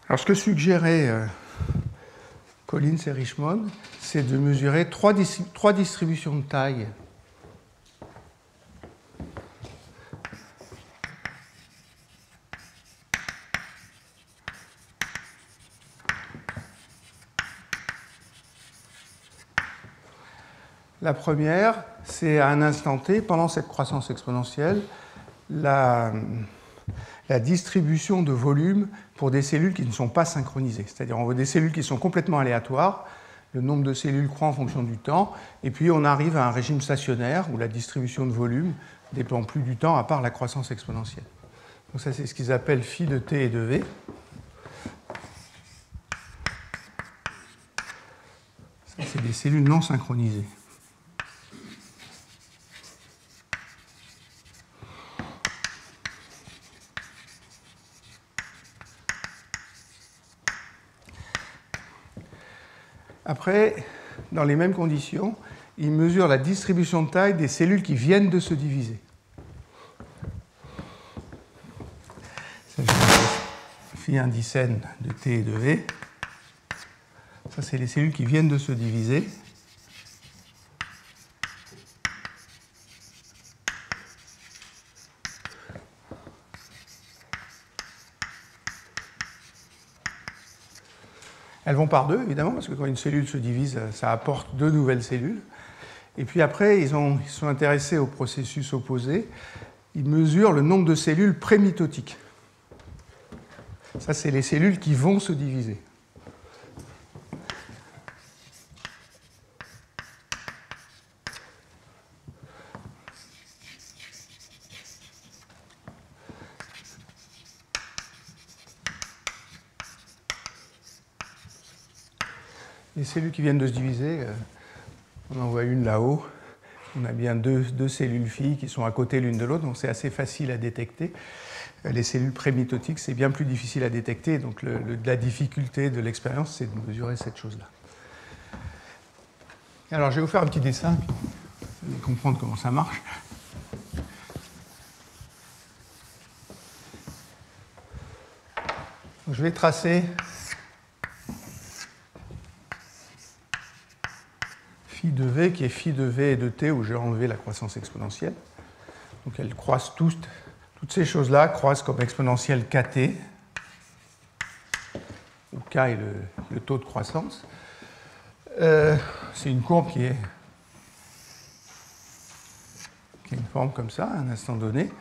Alors ce que suggérait Collins et Richmond, c'est de mesurer 3 distributions de taille La première, c'est à un instant t, pendant cette croissance exponentielle, la distribution de volume pour des cellules qui ne sont pas synchronisées. C'est-à-dire on veut des cellules qui sont complètement aléatoires, le nombre de cellules croît en fonction du temps, et puis on arrive à un régime stationnaire où la distribution de volume ne dépend plus du temps à part la croissance exponentielle. Donc ça, c'est ce qu'ils appellent phi de t et de v. Ça, c'est des cellules non synchronisées. Après, dans les mêmes conditions, ils mesurent la distribution de taille des cellules qui viennent de se diviser. Ça, je fais un dicène de T et de V. Ça, c'est les cellules qui viennent de se diviser. Elles vont par deux, évidemment, parce que quand une cellule se divise, ça apporte deux nouvelles cellules. Et puis après, ils sont intéressés au processus opposé. Ils mesurent le nombre de cellules prémitotiques. Ça, c'est les cellules qui vont se diviser. Les cellules qui viennent de se diviser, on en voit une là-haut. On a bien deux cellules filles qui sont à côté l'une de l'autre, donc c'est assez facile à détecter. Les cellules prémitotiques, c'est bien plus difficile à détecter, donc la difficulté de l'expérience, c'est de mesurer cette chose-là. Alors, je vais vous faire un petit dessin, puis vous allez comprendre comment ça marche. Donc, je vais tracer phi de v, qui est phi de v et de t, où j'ai enlevé la croissance exponentielle. Donc, elles croissent toutes ces choses-là croissent comme exponentielle kt, où k est le taux de croissance. C'est une courbe qui a une forme comme ça, à un instant donné.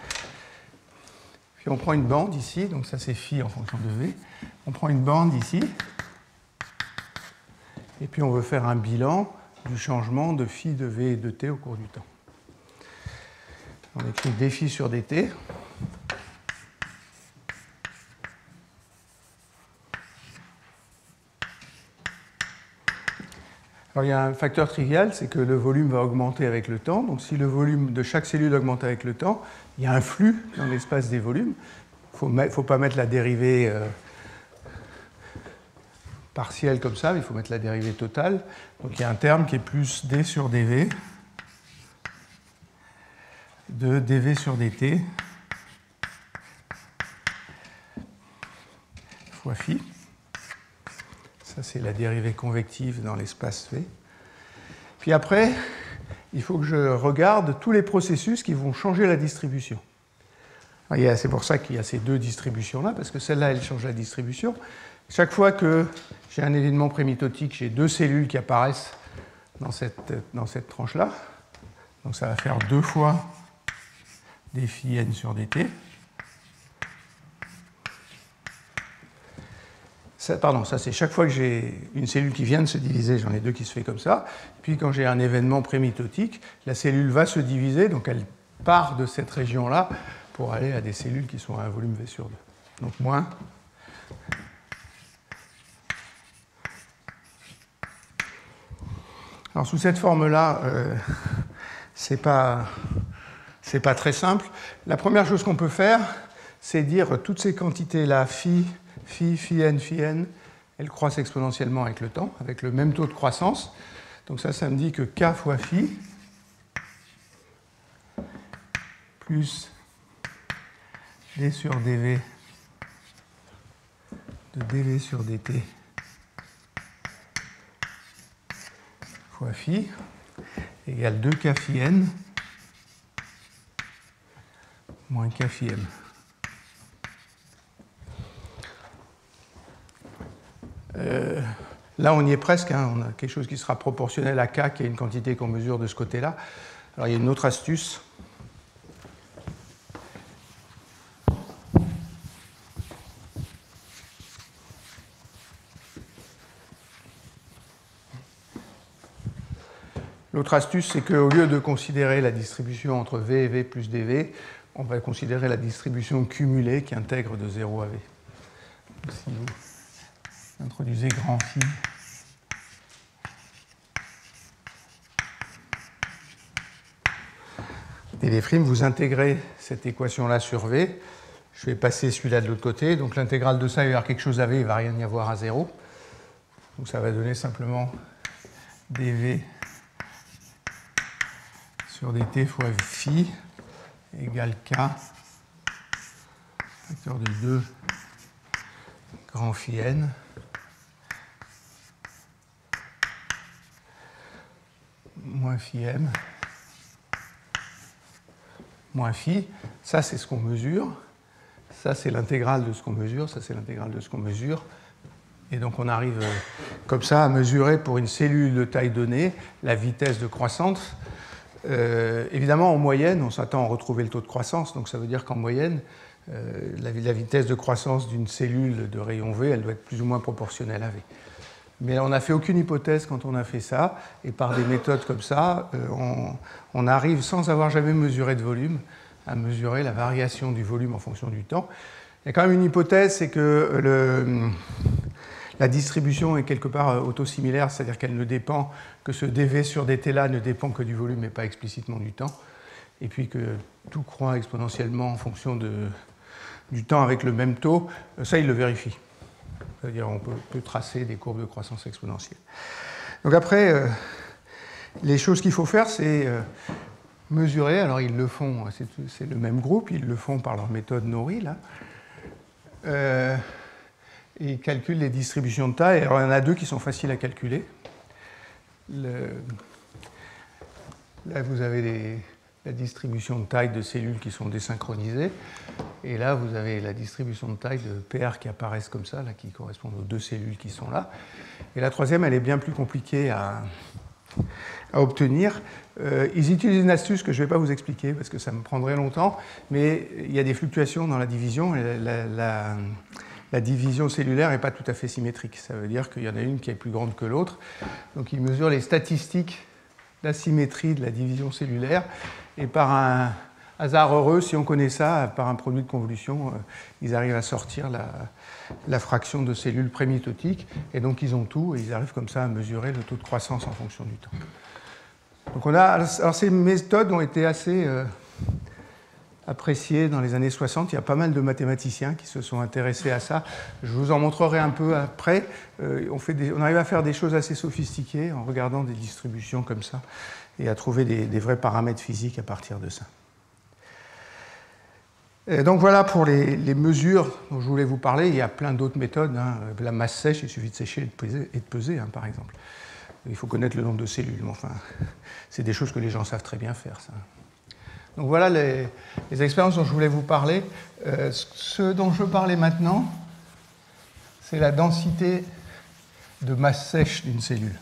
Puis on prend une bande ici, donc ça c'est phi en fonction de v. On prend une bande ici, et puis on veut faire un bilan du changement de phi de v et de t au cours du temps. On écrit dφ sur dt. Alors, il y a un facteur trivial, c'est que le volume va augmenter avec le temps. Donc si le volume de chaque cellule augmente avec le temps, il y a un flux dans l'espace des volumes. Il ne faut pas mettre la dérivée partielle comme ça, mais il faut mettre la dérivée totale. Donc il y a un terme qui est plus d sur dv de dv sur dt fois phi. Ça, c'est la dérivée convective dans l'espace V. Puis après, il faut que je regarde tous les processus qui vont changer la distribution. C'est pour ça qu'il y a ces deux distributions-là, parce que celle-là, elle change la distribution. Chaque fois que j'ai un événement prémitotique, j'ai deux cellules qui apparaissent dans cette tranche-là. Donc ça va faire 2 fois dφ n sur dt. Ça c'est chaque fois que j'ai une cellule qui vient de se diviser, j'en ai deux qui se fait comme ça. Puis quand j'ai un événement prémitotique, la cellule va se diviser, donc elle part de cette région-là pour aller à des cellules qui sont à un volume V sur 2. Donc moins. Alors sous cette forme-là, c'est pas très simple. La première chose qu'on peut faire, c'est dire toutes ces quantités-là, phi, n, elles croissent exponentiellement avec le temps, avec le même taux de croissance. Donc ça me dit que k fois phi plus d sur dv de dv sur dt fois phi égale 2k phi n moins k phi m. Là, on y est presque. On a quelque chose qui sera proportionnel à k, qui est une quantité qu'on mesure de ce côté-là. Alors, il y a une autre astuce. L'autre astuce, c'est qu'au lieu de considérer la distribution entre v et v plus dv, on va considérer la distribution cumulée qui intègre de 0 à v. Donc, si vous introduisez grand phi dv', vous intégrez cette équation-là sur v. Je vais passer celui-là de l'autre côté. Donc l'intégrale de ça, il va y avoir quelque chose à v, il ne va rien y avoir à 0. Donc ça va donner simplement dv sur dt fois phi égale k, facteur de 2 grand phi n moins phi m moins phi. Ça, c'est ce qu'on mesure. Ça, c'est l'intégrale de ce qu'on mesure. Ça, c'est l'intégrale de ce qu'on mesure. Et donc on arrive comme ça à mesurer pour une cellule de taille donnée la vitesse de croissance. Évidemment, en moyenne, on s'attend à retrouver le taux de croissance, donc ça veut dire qu'en moyenne, la vitesse de croissance d'une cellule de rayon V, elle doit être plus ou moins proportionnelle à V. Mais on n'a fait aucune hypothèse quand on a fait ça, et par des méthodes comme ça, on arrive, sans avoir jamais mesuré de volume, à mesurer la variation du volume en fonction du temps. Il y a quand même une hypothèse, c'est que la distribution est quelque part autosimilaire, c'est-à-dire qu'elle ne dépend que ce dV sur dt-là ne dépend que du volume et pas explicitement du temps, et puis que tout croît exponentiellement en fonction du temps avec le même taux. Ça, il le vérifie. C'est-à-dire qu'on peut tracer des courbes de croissance exponentielle. Donc après, les choses qu'il faut faire, c'est mesurer. Alors ils le font, c'est le même groupe, ils le font par leur méthode Nori, là. Ils calculent les distributions de taille. Alors il y en a deux qui sont faciles à calculer. Là, vous avez la distribution de taille de cellules qui sont désynchronisées. Et là, vous avez la distribution de taille de PR qui apparaissent comme ça, là, qui correspondent aux deux cellules qui sont là. Et la troisième, elle est bien plus compliquée à obtenir. Ils utilisent une astuce que je ne vais pas vous expliquer parce que ça me prendrait longtemps, mais il y a des fluctuations dans la division. Et la division cellulaire n'est pas tout à fait symétrique. Ça veut dire qu'il y en a une qui est plus grande que l'autre. Donc ils mesurent les statistiques d'asymétrie de la division cellulaire. Et par un hasard heureux, si on connaît ça, par un produit de convolution, ils arrivent à sortir la fraction de cellules prémitotiques. Et donc ils ont tout, et ils arrivent comme ça à mesurer le taux de croissance en fonction du temps. Donc alors ces méthodes ont été assez appréciées dans les années 60. Il y a pas mal de mathématiciens qui se sont intéressés à ça. Je vous en montrerai un peu après. On arrive à faire des choses assez sophistiquées en regardant des distributions comme ça et à trouver des vrais paramètres physiques à partir de ça. Et donc voilà pour les mesures dont je voulais vous parler. Il y a plein d'autres méthodes. La masse sèche, il suffit de sécher et de peser, par exemple. Il faut connaître le nombre de cellules, mais enfin, c'est des choses que les gens savent très bien faire, ça. Donc voilà les expériences dont je voulais vous parler. Ce dont je veux parler maintenant, c'est la densité de masse sèche d'une cellule.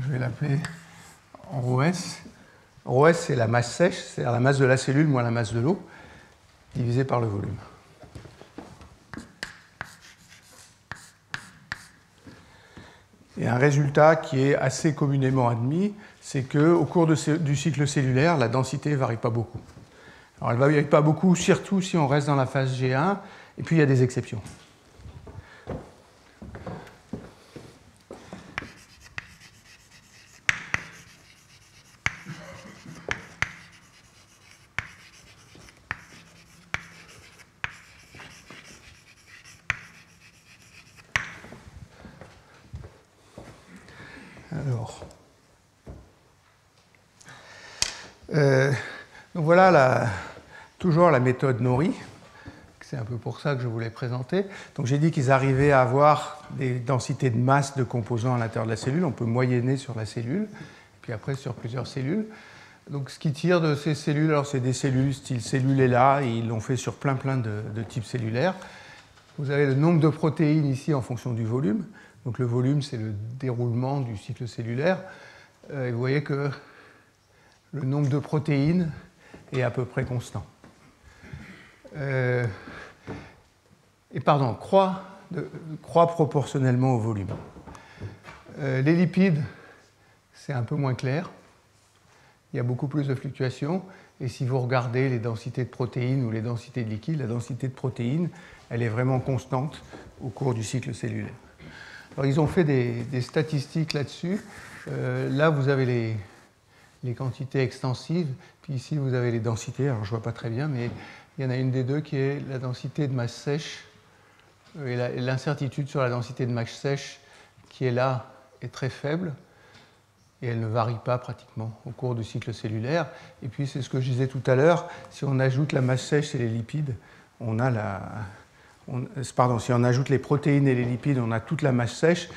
Je vais l'appeler ρS. ρS, c'est la masse sèche, c'est-à-dire la masse de la cellule moins la masse de l'eau, divisée par le volume. Et un résultat qui est assez communément admis, c'est qu'au cours du cycle cellulaire, la densité ne varie pas beaucoup. Alors elle ne varie pas beaucoup, surtout si on reste dans la phase G1, et puis il y a des exceptions. Donc voilà toujours la méthode Nori. C'est un peu pour ça que je voulais présenter. Donc j'ai dit qu'ils arrivaient à avoir des densités de masse de composants à l'intérieur de la cellule. On peut moyenner sur la cellule, puis après sur plusieurs cellules. Donc ce qui tire de ces cellules, alors c'est des cellules style cellule est là, et ils l'ont fait sur plein de types cellulaires. Vous avez le nombre de protéines ici en fonction du volume. Donc le volume, c'est le déroulement du cycle cellulaire. Et vous voyez que le nombre de protéines est à peu près constant. Croît proportionnellement au volume. Les lipides, c'est un peu moins clair. Il y a beaucoup plus de fluctuations. Et si vous regardez les densités de protéines ou les densités de liquides, la densité de protéines, elle est vraiment constante au cours du cycle cellulaire. Alors, ils ont fait des statistiques là-dessus. Là, vous avez les quantités extensives, puis ici, vous avez les densités. Alors, je ne vois pas très bien, mais il y en a une des deux qui est la densité de masse sèche. Et l'incertitude sur la densité de masse sèche qui est là est très faible. Et elle ne varie pas pratiquement au cours du cycle cellulaire. Et puis, c'est ce que je disais tout à l'heure, si on ajoute la masse sèche et les lipides, on a si on ajoute les protéines et les lipides, on a toute la masse sèche.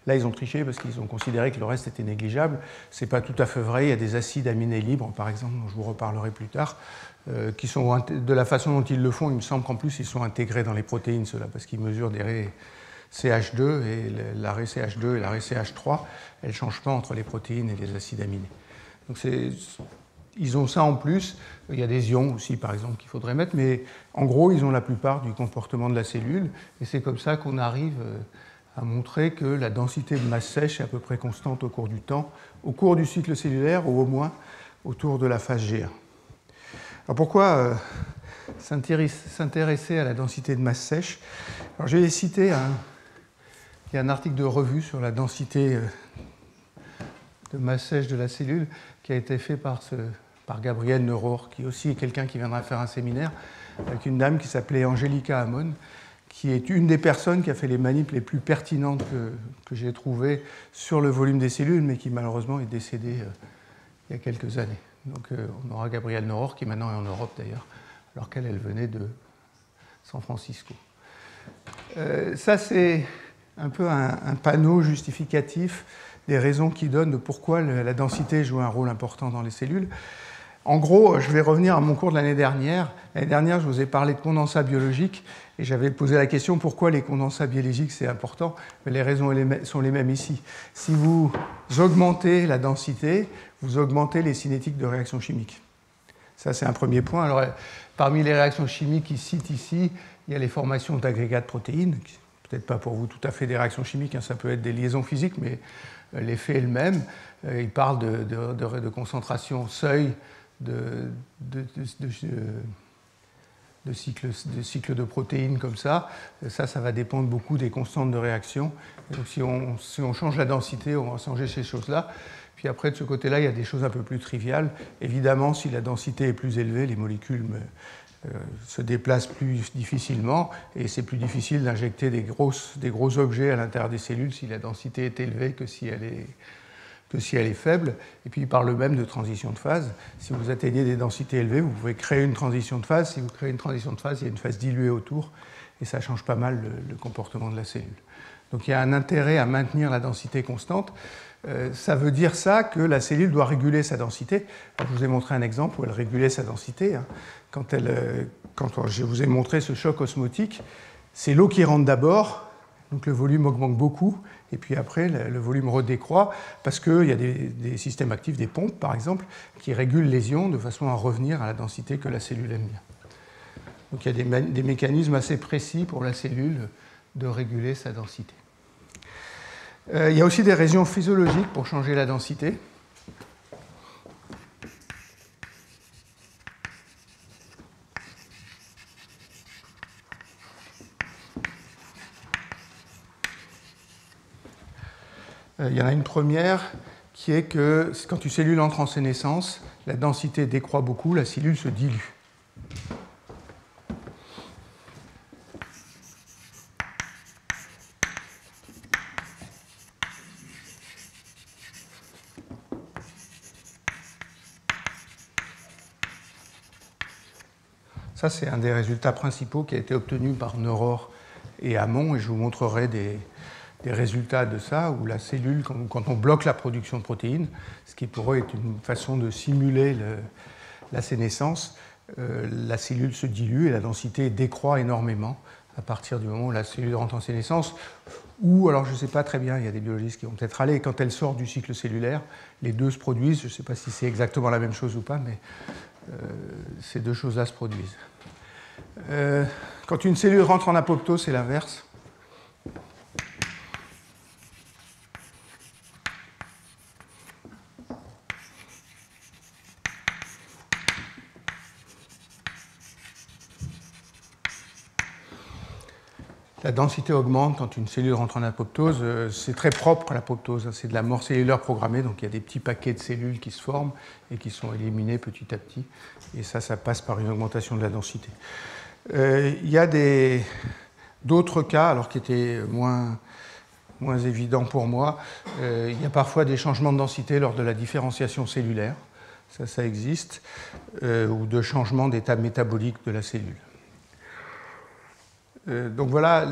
Là, ils ont triché parce qu'ils ont considéré que le reste était négligeable. Ce n'est pas tout à fait vrai. Il y a des acides aminés libres, par exemple, dont je vous reparlerai plus tard, qui sont, de la façon dont ils le font, il me semble qu'en plus, ils sont intégrés dans les protéines, ceux-là, parce qu'ils mesurent des raies CH2, et la raie CH2 et la raie CH3, elles ne changent pas entre les protéines et les acides aminés. Donc ils ont ça en plus. Il y a des ions aussi, par exemple, qu'il faudrait mettre, mais en gros, ils ont la plupart du comportement de la cellule, et c'est comme ça qu'on arrive à montrer que la densité de masse sèche est à peu près constante au cours du temps, au cours du cycle cellulaire, ou au moins autour de la phase G1. Alors pourquoi s'intéresser à la densité de masse sèche? Alors je vais citer il y a un article de revue sur la densité de masse sèche de la cellule qui a été fait par Gabriel Neuror, qui aussi est quelqu'un qui viendra faire un séminaire, avec une dame qui s'appelait Angelica Hamon, qui est une des personnes qui a fait les manips les plus pertinentes que j'ai trouvées sur le volume des cellules, mais qui malheureusement est décédée il y a quelques années. Donc on aura Gabriel Neuror, qui maintenant est en Europe d'ailleurs, alors qu'elle venait de San Francisco. Ça, c'est un peu un panneau justificatif des raisons qui donnent de pourquoi la densité joue un rôle important dans les cellules. En gros, je vais revenir à mon cours de l'année dernière. L'année dernière, je vous ai parlé de condensats biologiques et j'avais posé la question pourquoi les condensats biologiques c'est important. Mais les raisons sont les mêmes ici. Si vous augmentez la densité, vous augmentez les cinétiques de réactions chimiques. Ça, c'est un premier point. Alors, parmi les réactions chimiques qu'ils citent ici, il y a les formations d'agrégats de protéines. Peut-être pas pour vous tout à fait des réactions chimiques, hein, ça peut être des liaisons physiques, mais l'effet est le même. Il parle de concentration seuil de cycles de protéines comme ça. Ça va dépendre beaucoup des constantes de réaction. Donc si on change la densité, on va changer ces choses-là. Puis après, de ce côté-là, il y a des choses un peu plus triviales. Évidemment, si la densité est plus élevée, les molécules se déplacent plus difficilement et c'est plus difficile d'injecter des gros objets à l'intérieur des cellules si la densité est élevée que si elle est faible. Et puis il parle même de transition de phase. Si vous atteignez des densités élevées, vous pouvez créer une transition de phase. Si vous créez une transition de phase, il y a une phase diluée autour et ça change pas mal le comportement de la cellule. Donc il y a un intérêt à maintenir la densité constante. Ça veut dire ça que la cellule doit réguler sa densité. Alors, je vous ai montré un exemple où elle régulait sa densité. Quand je vous ai montré ce choc osmotique, c'est l'eau qui rentre d'abord, donc le volume augmente beaucoup, et puis après le volume redécroît, parce qu'il y a des systèmes actifs, des pompes par exemple, qui régulent les ions de façon à revenir à la densité que la cellule aime bien. Donc il y a des mécanismes assez précis pour la cellule de réguler sa densité. Il y a aussi des raisons physiologiques pour changer la densité. Il y en a une première qui est que quand une cellule entre en sénescence, la densité décroît beaucoup, la cellule se dilue. Ça, c'est un des résultats principaux qui a été obtenu par Neuror et Hamon, et je vous montrerai des résultats de ça, où la cellule, quand on bloque la production de protéines, ce qui pour eux est une façon de simuler la sénescence, la cellule se dilue et la densité décroît énormément à partir du moment où la cellule rentre en sénescence, ou, alors je ne sais pas très bien, il y a des biologistes qui vont peut-être aller, quand elle sort du cycle cellulaire, les deux se produisent, je ne sais pas si c'est exactement la même chose ou pas, mais ces deux choses-là se produisent. Quand une cellule rentre en apoptose, c'est l'inverse. La densité augmente quand une cellule rentre en apoptose. C'est très propre à l'apoptose. C'est de la mort cellulaire programmée, donc il y a des petits paquets de cellules qui se forment et qui sont éliminés petit à petit. Et ça passe par une augmentation de la densité. Il y a d'autres cas, alors qui étaient moins évidents pour moi. Il y a parfois des changements de densité lors de la différenciation cellulaire. Ça existe. Ou de changements d'état métabolique de la cellule. Donc voilà,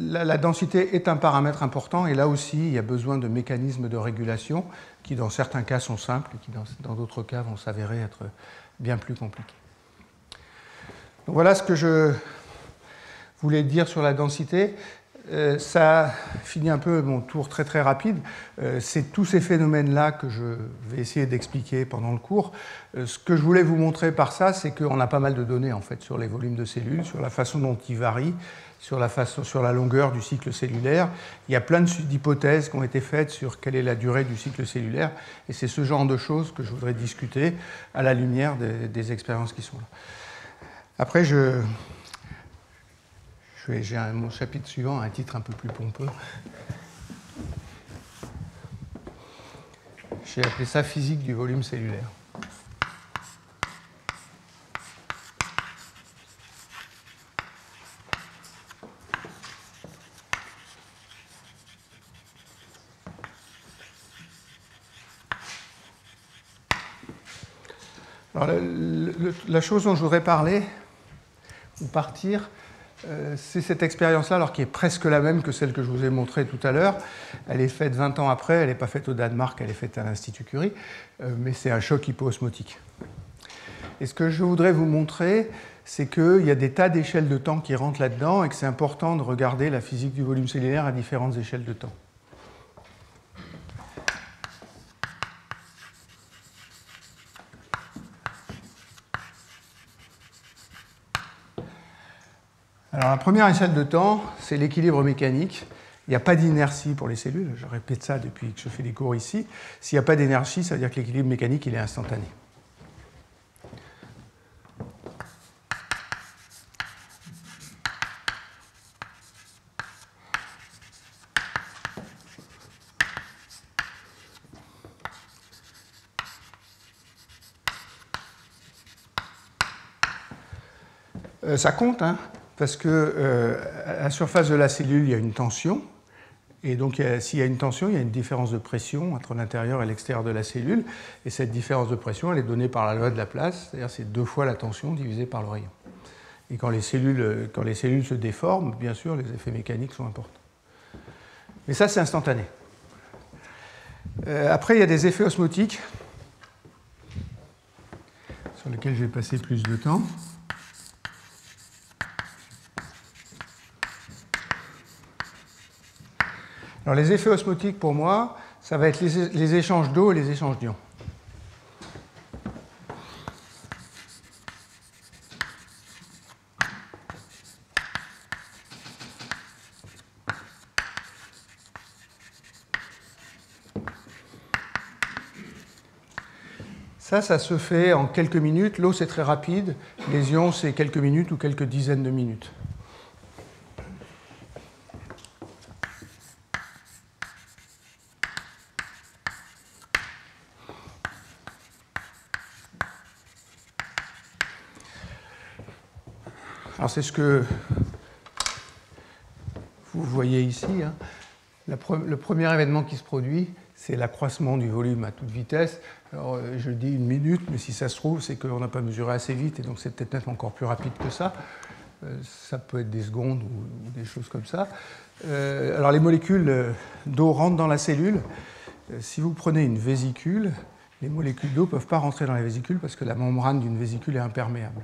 la densité est un paramètre important et là aussi il y a besoin de mécanismes de régulation qui dans certains cas sont simples et qui dans d'autres cas vont s'avérer être bien plus compliqués. Donc voilà ce que je voulais dire sur la densité. Ça finit un peu mon tour très très rapide. C'est tous ces phénomènes-là que je vais essayer d'expliquer pendant le cours. Ce que je voulais vous montrer par ça, c'est qu'on a pas mal de données en fait sur les volumes de cellules, sur la façon dont ils varient, sur la longueur du cycle cellulaire. Il y a plein d'hypothèses qui ont été faites sur quelle est la durée du cycle cellulaire, et c'est ce genre de choses que je voudrais discuter à la lumière des expériences qui sont là. Après, j'ai mon chapitre suivant a un titre un peu plus pompeux. J'ai appelé ça physique du volume cellulaire. Alors, la chose dont je voudrais parler, ou partir, c'est cette expérience-là, alors qui est presque la même que celle que je vous ai montrée tout à l'heure. Elle est faite 20 ans après, elle n'est pas faite au Danemark, elle est faite à l'Institut Curie, mais c'est un choc hypoosmotique. Et ce que je voudrais vous montrer, c'est qu'il y a des tas d'échelles de temps qui rentrent là-dedans et que c'est important de regarder la physique du volume cellulaire à différentes échelles de temps. Alors la première échelle de temps, c'est l'équilibre mécanique. Il n'y a pas d'inertie pour les cellules, je répète ça depuis que je fais les cours ici. S'il n'y a pas d'énergie, ça veut dire que l'équilibre mécanique il est instantané. Ça compte, hein, parce que à la surface de la cellule, il y a une tension. Et donc, s'il y a une tension, il y a une différence de pression entre l'intérieur et l'extérieur de la cellule. Et cette différence de pression, elle est donnée par la loi de Laplace, c'est-à-dire c'est 2 fois la tension divisée par le rayon. Et quand les cellules se déforment, bien sûr, les effets mécaniques sont importants. Mais ça, c'est instantané. Après, il y a des effets osmotiques, sur lesquels je vais passer plus de temps. Alors les effets osmotiques, pour moi, ça va être les échanges d'eau et les échanges d'ions. Ça se fait en quelques minutes. L'eau, c'est très rapide. Les ions, c'est quelques minutes ou quelques dizaines de minutes. Alors c'est ce que vous voyez ici. Hein. Le premier événement qui se produit, c'est l'accroissement du volume à toute vitesse. Alors je dis une minute, mais si ça se trouve, c'est qu'on n'a pas mesuré assez vite, et donc c'est peut-être même encore plus rapide que ça. Ça peut être des secondes ou des choses comme ça. Alors les molécules d'eau rentrent dans la cellule. Si vous prenez une vésicule, les molécules d'eau ne peuvent pas rentrer dans la vésicule parce que la membrane d'une vésicule est imperméable.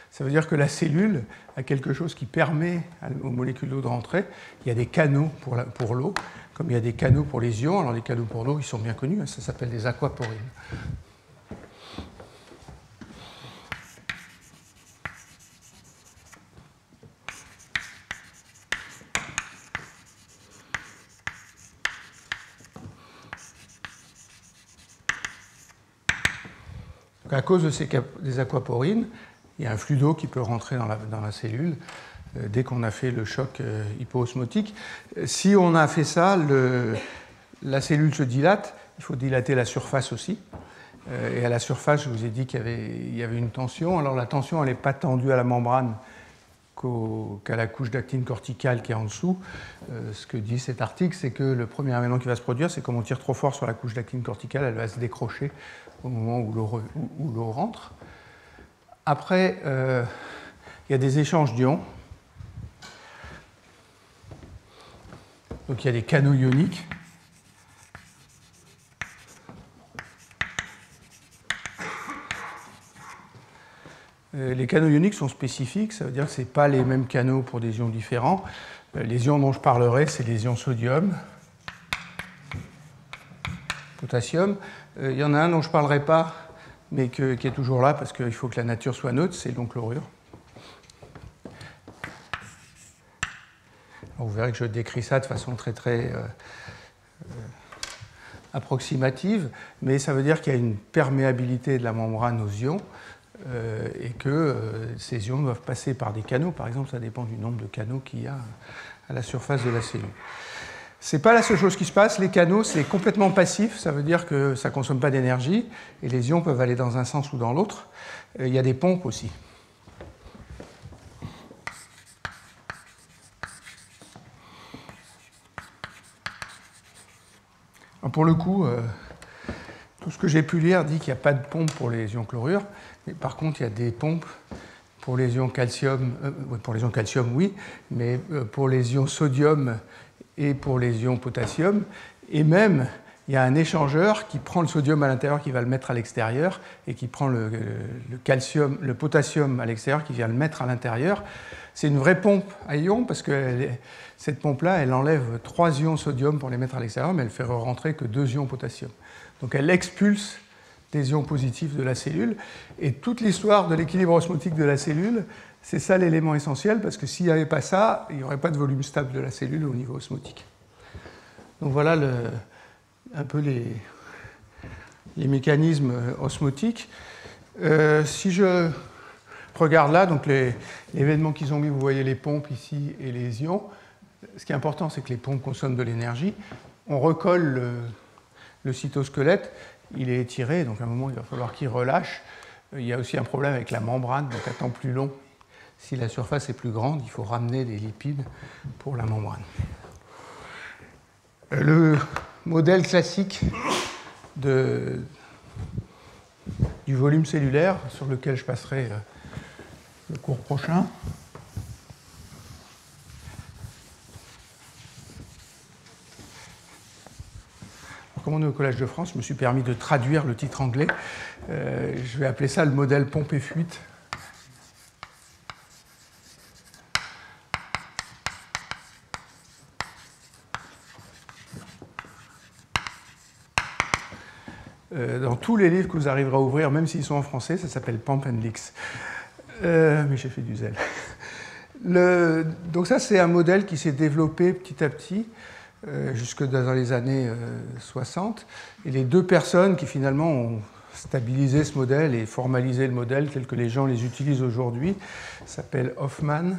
Ça veut dire que la cellule a quelque chose qui permet aux molécules d'eau de rentrer. Il y a des canaux pour l'eau, comme il y a des canaux pour les ions. Alors les canaux pour l'eau, ils sont bien connus, ça s'appelle des aquaporines. Donc, à cause des aquaporines, il y a un flux d'eau qui peut rentrer dans la cellule dès qu'on a fait le choc hypoosmotique. Si on a fait ça, la cellule se dilate. Il faut dilater la surface aussi. Et à la surface, je vous ai dit qu'il y avait une tension. Alors la tension, elle n'est pas tendue à la membrane qu'à la couche d'actine corticale qui est en dessous. Ce que dit cet article, c'est que le premier événement qui va se produire, c'est comme on tire trop fort sur la couche d'actine corticale, elle va se décrocher au moment où l'eau rentre. Après, il y a des échanges d'ions. Donc il y a des canaux ioniques. Les canaux ioniques sont spécifiques, ça veut dire que ce n'est pas les mêmes canaux pour des ions différents. Les ions dont je parlerai, c'est les ions sodium, potassium. Il y en a un dont je ne parlerai pas, mais qui est toujours là parce qu'il faut que la nature soit neutre, c'est l'ion chlorure. Vous verrez que je décris ça de façon très approximative, mais ça veut dire qu'il y a une perméabilité de la membrane aux ions et que ces ions doivent passer par des canaux. Par exemple, ça dépend du nombre de canaux qu'il y a à la surface de la cellule. Ce n'est pas la seule chose qui se passe. Les canaux, c'est complètement passif, ça veut dire que ça ne consomme pas d'énergie et les ions peuvent aller dans un sens ou dans l'autre. Il y a des pompes aussi. Pour le coup, tout ce que j'ai pu lire dit qu'il n'y a pas de pompe pour les ions chlorure, mais par contre, il y a des pompes pour les ions calcium, oui, mais pour les ions sodium et pour les ions potassium, et même, il y a un échangeur qui prend le sodium à l'intérieur, qui va le mettre à l'extérieur, et qui prend le potassium à l'extérieur, qui vient le mettre à l'intérieur. C'est une vraie pompe à ions, parce que cette pompe-là, elle enlève 3 ions sodium pour les mettre à l'extérieur, mais elle fait rentrer que 2 ions potassium. Donc elle expulse des ions positifs de la cellule, et toute l'histoire de l'équilibre osmotique de la cellule, c'est ça l'élément essentiel, parce que s'il n'y avait pas ça, il n'y aurait pas de volume stable de la cellule au niveau osmotique. Donc voilà un peu les mécanismes osmotiques. Si je regarde là, donc l'événement qu'ils ont mis, vous voyez les pompes ici et les ions. Ce qui est important, c'est que les pompes consomment de l'énergie. On recolle le cytosquelette, il est étiré, donc à un moment, il va falloir qu'il relâche. Il y a aussi un problème avec la membrane, donc à temps plus long. Si la surface est plus grande, il faut ramener des lipides pour la membrane. Le modèle classique du volume cellulaire, sur lequel je passerai le cours prochain. Comme on est au Collège de France, je me suis permis de traduire le titre anglais. Je vais appeler ça le modèle pompe et fuite. Dans tous les livres que vous arriverez à ouvrir, même s'ils sont en français, ça s'appelle Pump and Leaks. Mais j'ai fait du zèle. Donc ça, c'est un modèle qui s'est développé petit à petit, jusque dans les années 60. Et les deux personnes qui finalement ont stabilisé ce modèle et formalisé le modèle tel que les gens les utilisent aujourd'hui s'appellent Hofmann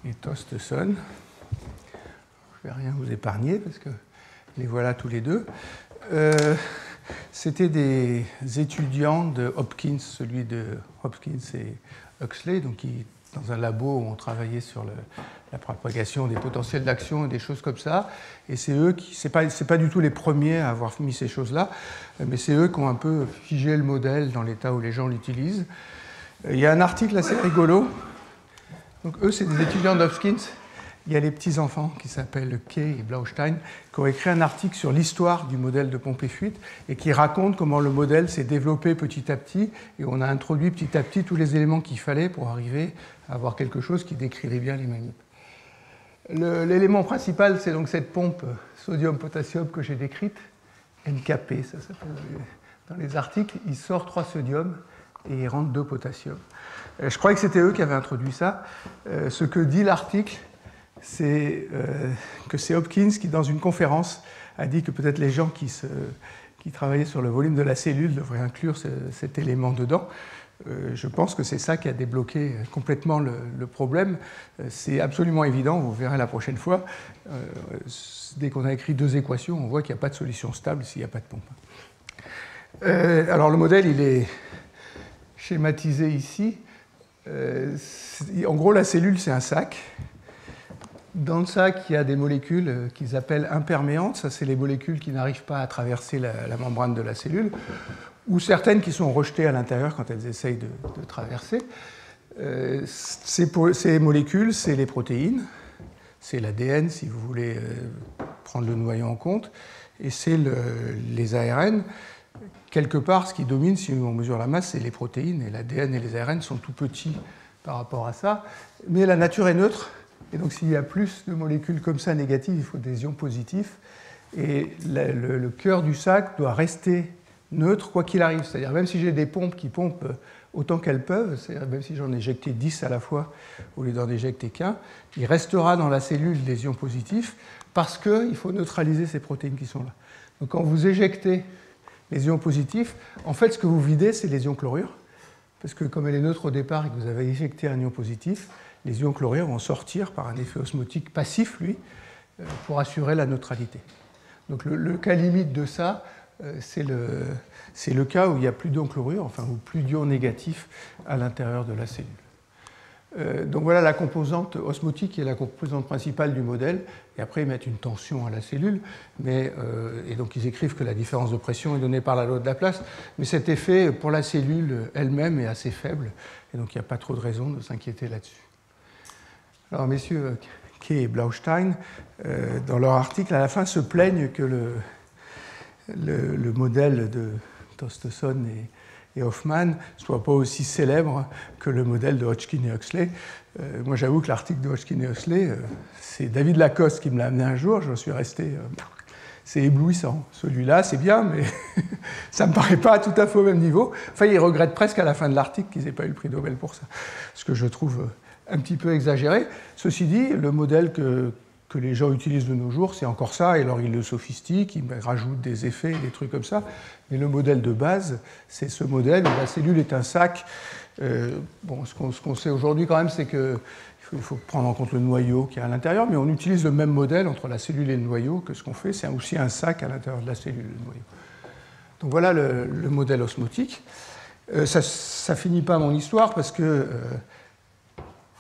et Tosteson. Je ne vais rien vous épargner parce que les voilà tous les deux. C'était des étudiants de Hopkins, celui de Hopkins et Huxley, donc qui, dans un labo où on travaillait sur la propagation des potentiels d'action et des choses comme ça. Et c'est eux qui, c'est pas du tout les premiers à avoir mis ces choses-là, mais c'est eux qui ont un peu figé le modèle dans l'état où les gens l'utilisent. Il y a un article assez rigolo. Donc eux, c'est des étudiants d'Hopkins. Il y a les petits-enfants qui s'appellent Kay et Blaustein qui ont écrit un article sur l'histoire du modèle de pompe et fuite et qui raconte comment le modèle s'est développé petit à petit et on a introduit petit à petit tous les éléments qu'il fallait pour arriver à avoir quelque chose qui décrivait bien les manips. L'élément principal, c'est donc cette pompe sodium-potassium que j'ai décrite, NKP, ça s'appelle dans les articles. Il sort 3 sodium et il rentre 2 potassium. Je croyais que c'était eux qui avaient introduit ça. Ce que dit l'article, c'est que c'est Hopkins qui, dans une conférence, a dit que peut-être les gens qui travaillaient sur le volume de la cellule devraient inclure cet élément dedans. Je pense que c'est ça qui a débloqué complètement le problème. C'est absolument évident, vous verrez la prochaine fois. Dès qu'on a écrit 2 équations, on voit qu'il n'y a pas de solution stable s'il n'y a pas de pompe. Alors le modèle, il est schématisé ici. En gros, la cellule, c'est un sac. dans le sac, il y a des molécules qu'ils appellent imperméantes. Ça, c'est les molécules qui n'arrivent pas à traverser la membrane de la cellule, ou certaines qui sont rejetées à l'intérieur quand elles essayent de traverser. Ces molécules, c'est les protéines, c'est l'ADN, si vous voulez prendre le noyau en compte, et c'est les ARN. Quelque part, ce qui domine, si on mesure la masse, c'est les protéines, et l'ADN et les ARN sont tout petits par rapport à ça. Mais la nature est neutre, et donc s'il y a plus de molécules comme ça négatives, il faut des ions positifs, et le cœur du sac doit rester neutre quoi qu'il arrive. C'est-à-dire même si j'ai des pompes qui pompent autant qu'elles peuvent, c'est-à-dire même si j'en ai éjecté 10 à la fois au lieu d'en éjecter qu'un, il restera dans la cellule des ions positifs parce qu'il faut neutraliser ces protéines qui sont là. Donc quand vous éjectez les ions positifs, en fait ce que vous videz, c'est les ions chlorure, parce que comme elle est neutre au départ et que vous avez éjecté un ion positif, les ions chlorure vont sortir par un effet osmotique passif, lui, pour assurer la neutralité. Donc le cas limite de ça, c'est le cas où il n'y a plus d'ions chlorure, enfin, ou plus d'ions négatifs à l'intérieur de la cellule. Donc voilà la composante osmotique qui est la composante principale du modèle, et après ils mettent une tension à la cellule, et donc ils écrivent que la différence de pression est donnée par la loi de Laplace, mais cet effet pour la cellule elle-même est assez faible, et donc il n'y a pas trop de raison de s'inquiéter là-dessus. Alors messieurs Kay et Blaustein, dans leur article à la fin, se plaignent que le modèle de Torstensson et Hoffman ne soit pas aussi célèbre que le modèle de Hodgkin et Huxley. Moi, j'avoue que l'article de Hodgkin et Huxley, c'est David Lacoste qui me l'a amené un jour, j'en suis resté... c'est éblouissant. Celui-là, c'est bien, mais ça ne me paraît pas tout à fait au même niveau. Enfin, il regrette presque à la fin de l'article qu'ils n'aient pas eu le prix Nobel pour ça, ce que je trouve un petit peu exagéré. Ceci dit, le modèle que les gens utilisent de nos jours, c'est encore ça, et alors ils le sophistiquent, ils rajoutent des effets, des trucs comme ça, mais le modèle de base, c'est ce modèle où la cellule est un sac. Bon, ce qu'on sait aujourd'hui quand même, c'est qu'il faut prendre en compte le noyau qui est à l'intérieur, mais on utilise le même modèle entre la cellule et le noyau que ce qu'on fait, c'est aussi un sac à l'intérieur de la cellule, le noyau. Donc voilà le modèle osmotique. Ça ne finit pas mon histoire, parce que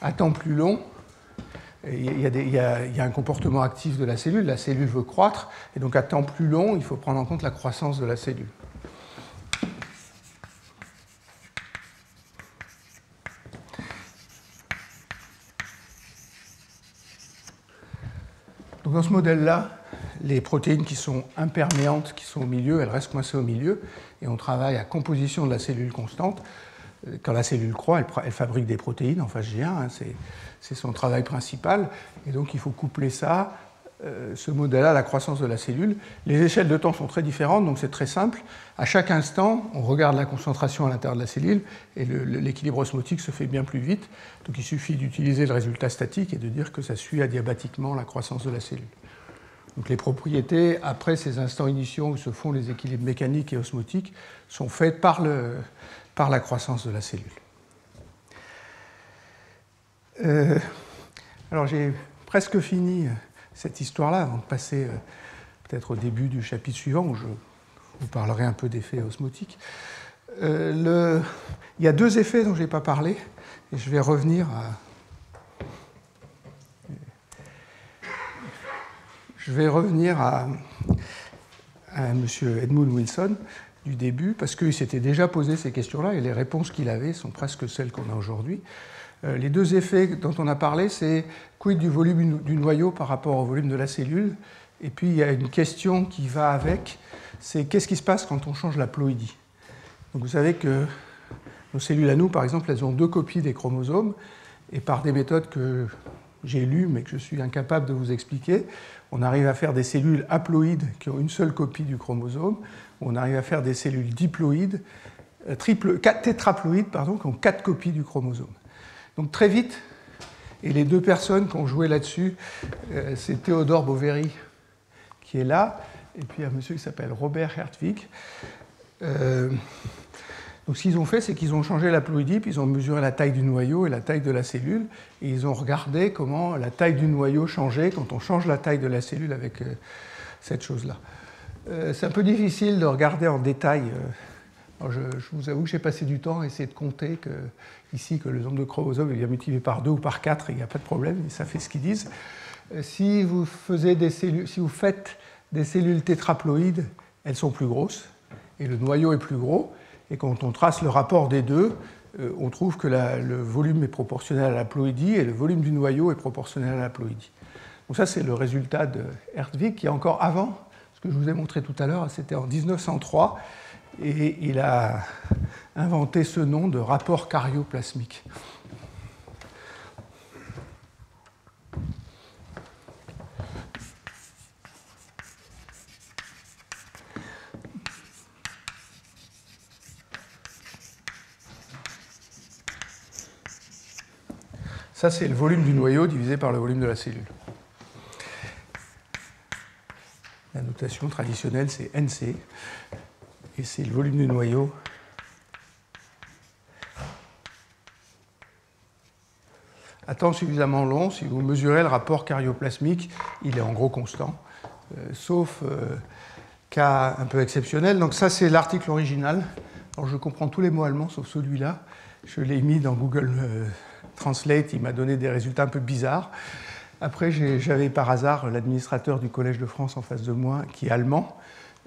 à temps plus long, il y a un comportement actif de la cellule veut croître, et donc à temps plus long, il faut prendre en compte la croissance de la cellule. Donc dans ce modèle-là, les protéines qui sont imperméantes, qui sont au milieu, elles restent coincées au milieu, et on travaille à composition de la cellule constante. Quand la cellule croît, elle fabrique des protéines en phase G1, hein, c'est son travail principal, et donc il faut coupler ça, ce modèle-là, à la croissance de la cellule. Les échelles de temps sont très différentes, donc c'est très simple. À chaque instant, on regarde la concentration à l'intérieur de la cellule, et l'équilibre osmotique se fait bien plus vite, donc il suffit d'utiliser le résultat statique et de dire que ça suit adiabatiquement la croissance de la cellule. Donc les propriétés, après ces instants initiaux où se font les équilibres mécaniques et osmotiques, sont faites par la croissance de la cellule. Alors j'ai presque fini cette histoire-là avant de passer peut-être au début du chapitre suivant où je vous parlerai un peu d'effets osmotiques. Il y a deux effets dont je n'ai pas parlé et je vais revenir à M. Edmund Wilson du début, parce qu'il s'était déjà posé ces questions-là, et les réponses qu'il avait sont presque celles qu'on a aujourd'hui. Les deux effets dont on a parlé, c'est quid du volume du noyau par rapport au volume de la cellule, et puis il y a une question qui va avec, c'est qu'est-ce qui se passe quand on change la ploïdie. Donc vous savez que nos cellules à nous, par exemple, elles ont 2 copies des chromosomes, et par des méthodes que j'ai lues, mais que je suis incapable de vous expliquer, on arrive à faire des cellules haploïdes qui ont une seule copie du chromosome, on arrive à faire des cellules diploïdes, tétraploïdes, pardon, qui ont 4 copies du chromosome. Donc très vite, et les 2 personnes qui ont joué là-dessus, c'est Théodore Boveri qui est là, et puis un monsieur qui s'appelle Robert Hertwig. Donc ce qu'ils ont fait, c'est qu'ils ont changé l'haploïdie, puis ils ont mesuré la taille du noyau et la taille de la cellule, et ils ont regardé comment la taille du noyau changeait quand on change la taille de la cellule avec cette chose-là. C'est un peu difficile de regarder en détail. Alors je vous avoue que j'ai passé du temps à essayer de compter ici que le nombre de chromosomes est bien multiplié par 2 ou par 4, et il n'y a pas de problème, ça fait ce qu'ils disent. Si vous faites des cellules tétraploïdes, elles sont plus grosses, et le noyau est plus gros. Et quand on trace le rapport des deux, on trouve que le volume est proportionnel à la ploïdie, et le volume du noyau est proportionnel à la ploïdie. Donc ça, c'est le résultat de Hertwig, qui est encore avant ce que je vous ai montré tout à l'heure. C'était en 1903, et il a inventé ce nom de rapport carioplasmique. Ça, c'est le volume du noyau divisé par le volume de la cellule. La notation traditionnelle, c'est NC, et c'est le volume du noyau à temps suffisamment long. Si vous mesurez le rapport carioplasmique, il est en gros constant, sauf cas un peu exceptionnel. Donc ça, c'est l'article original. Alors je comprends tous les mots allemands, sauf celui-là. Je l'ai mis dans Google Translate, il m'a donné des résultats un peu bizarres. Après, j'avais par hasard l'administrateur du Collège de France en face de moi, qui est allemand.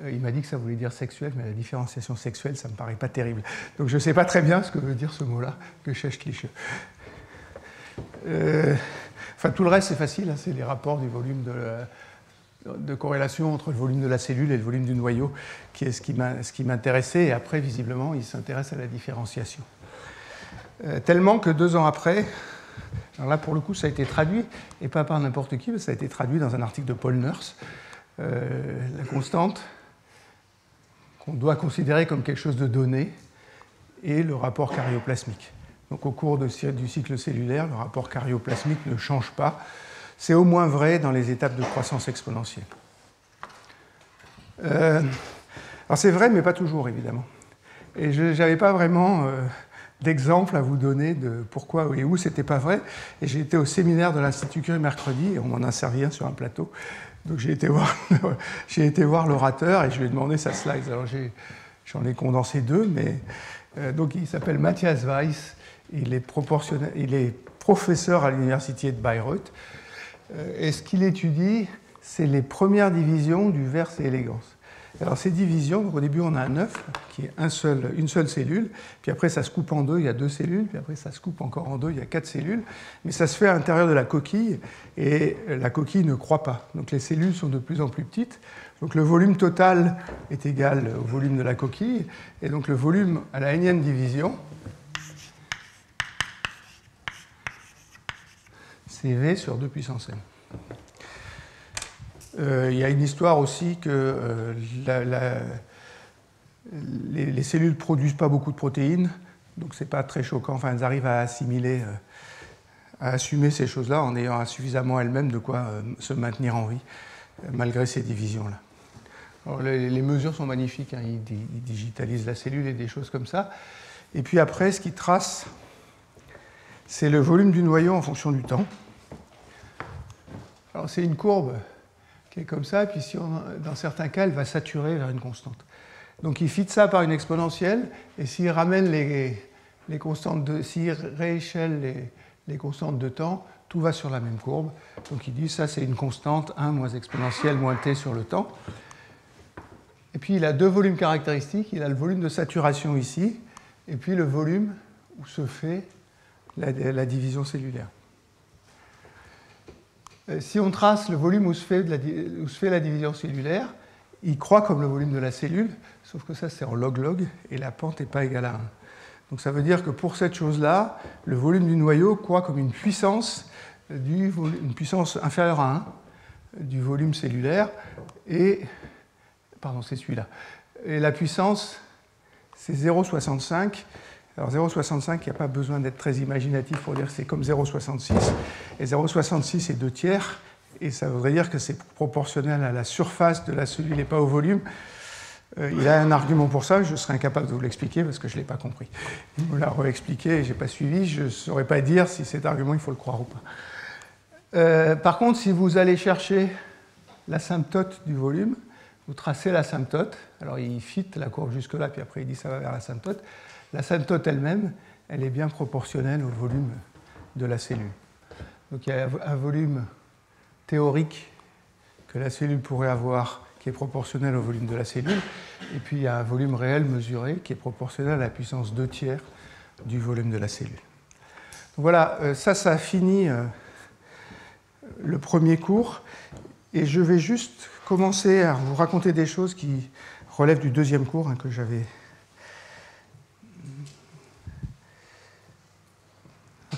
Il m'a dit que ça voulait dire sexuel, mais la différenciation sexuelle, ça ne me paraît pas terrible. Donc je ne sais pas très bien ce que veut dire ce mot-là, Geschlechtliche. Enfin, tout le reste, c'est facile, hein, c'est les rapports du volume de corrélation entre le volume de la cellule et le volume du noyau, qui est ce qui m'intéressait. Et après, visiblement, il s'intéresse à la différenciation. Tellement que 2 ans après, alors là, pour le coup, ça a été traduit, et pas par n'importe qui, mais ça a été traduit dans un article de Paul Nurse, la constante qu'on doit considérer comme quelque chose de donné, et le rapport carioplasmique. Donc au cours du cycle cellulaire, le rapport carioplasmique ne change pas. C'est au moins vrai dans les étapes de croissance exponentielle. Alors c'est vrai, mais pas toujours, évidemment. Et je n'avais pas vraiment d'exemple à vous donner de pourquoi et où c'était pas vrai. Et j'ai été au séminaire de l'Institut Curie mercredi, et on m'en a servi un sur un plateau. Donc j'ai été voir l'orateur et je lui ai demandé sa slide. Alors j'en ai condensé 2, mais donc il s'appelle Matthias Weiss. Il est professeur à l'université de Bayreuth. Et ce qu'il étudie, c'est les premières divisions du vers et élégance. Alors ces divisions, donc au début on a un œuf qui est une seule cellule, puis après ça se coupe en 2, il y a 2 cellules, puis après ça se coupe encore en 2, il y a 4 cellules, mais ça se fait à l'intérieur de la coquille, et la coquille ne croît pas. Donc les cellules sont de plus en plus petites, donc le volume total est égal au volume de la coquille, et donc le volume à la énième division, c'est V sur 2 puissance n. Il y a une histoire aussi que les cellules ne produisent pas beaucoup de protéines, donc ce n'est pas très choquant. Enfin, elles arrivent à assimiler, à assumer ces choses-là en ayant suffisamment elles-mêmes de quoi se maintenir en vie, malgré ces divisions-là. Alors, les mesures sont magnifiques, hein. Ils digitalisent la cellule et des choses comme ça. Et puis après, ce qu'ils tracent, c'est le volume du noyau en fonction du temps. Alors c'est une courbe qui est comme ça, et puis dans certains cas, elle va saturer vers une constante. Donc il fit ça par une exponentielle, et s'il ramène les constantes s'il rééchelle les constantes de temps, tout va sur la même courbe. Donc il dit ça c'est une constante 1 moins exponentielle moins t sur le temps. Et puis il a 2 volumes caractéristiques, il a le volume de saturation ici, et puis le volume où se fait la division cellulaire. Si on trace le volume où se fait la division cellulaire, il croît comme le volume de la cellule, sauf que ça c'est en log-log, et la pente n'est pas égale à 1. Donc ça veut dire que pour cette chose-là, le volume du noyau croît comme une puissance inférieure à 1 du volume cellulaire, et pardon, c'est celui-là. Et la puissance, c'est 0,65. Alors 0,65, il n'y a pas besoin d'être très imaginatif pour dire que c'est comme 0,66. Et 0,66 c'est 2 tiers, et ça voudrait dire que c'est proportionnel à la surface de la cellule et pas au volume. Il a un argument pour ça, je serais incapable de vous l'expliquer parce que je ne l'ai pas compris. Il me l'a réexpliqué et je n'ai pas suivi, je ne saurais pas dire si cet argument il faut le croire ou pas. Par contre, si vous allez chercher l'asymptote du volume, vous tracez l'asymptote, alors il fit la courbe jusque-là, puis après il dit ça va vers l'asymptote. L'asymptote elle-même, elle est bien proportionnelle au volume de la cellule. Donc il y a un volume théorique que la cellule pourrait avoir qui est proportionnel au volume de la cellule, et puis il y a un volume réel mesuré qui est proportionnel à la puissance 2/3 du volume de la cellule. Donc voilà, ça finit le premier cours, et je vais juste commencer à vous raconter des choses qui relèvent du deuxième cours que j'avais.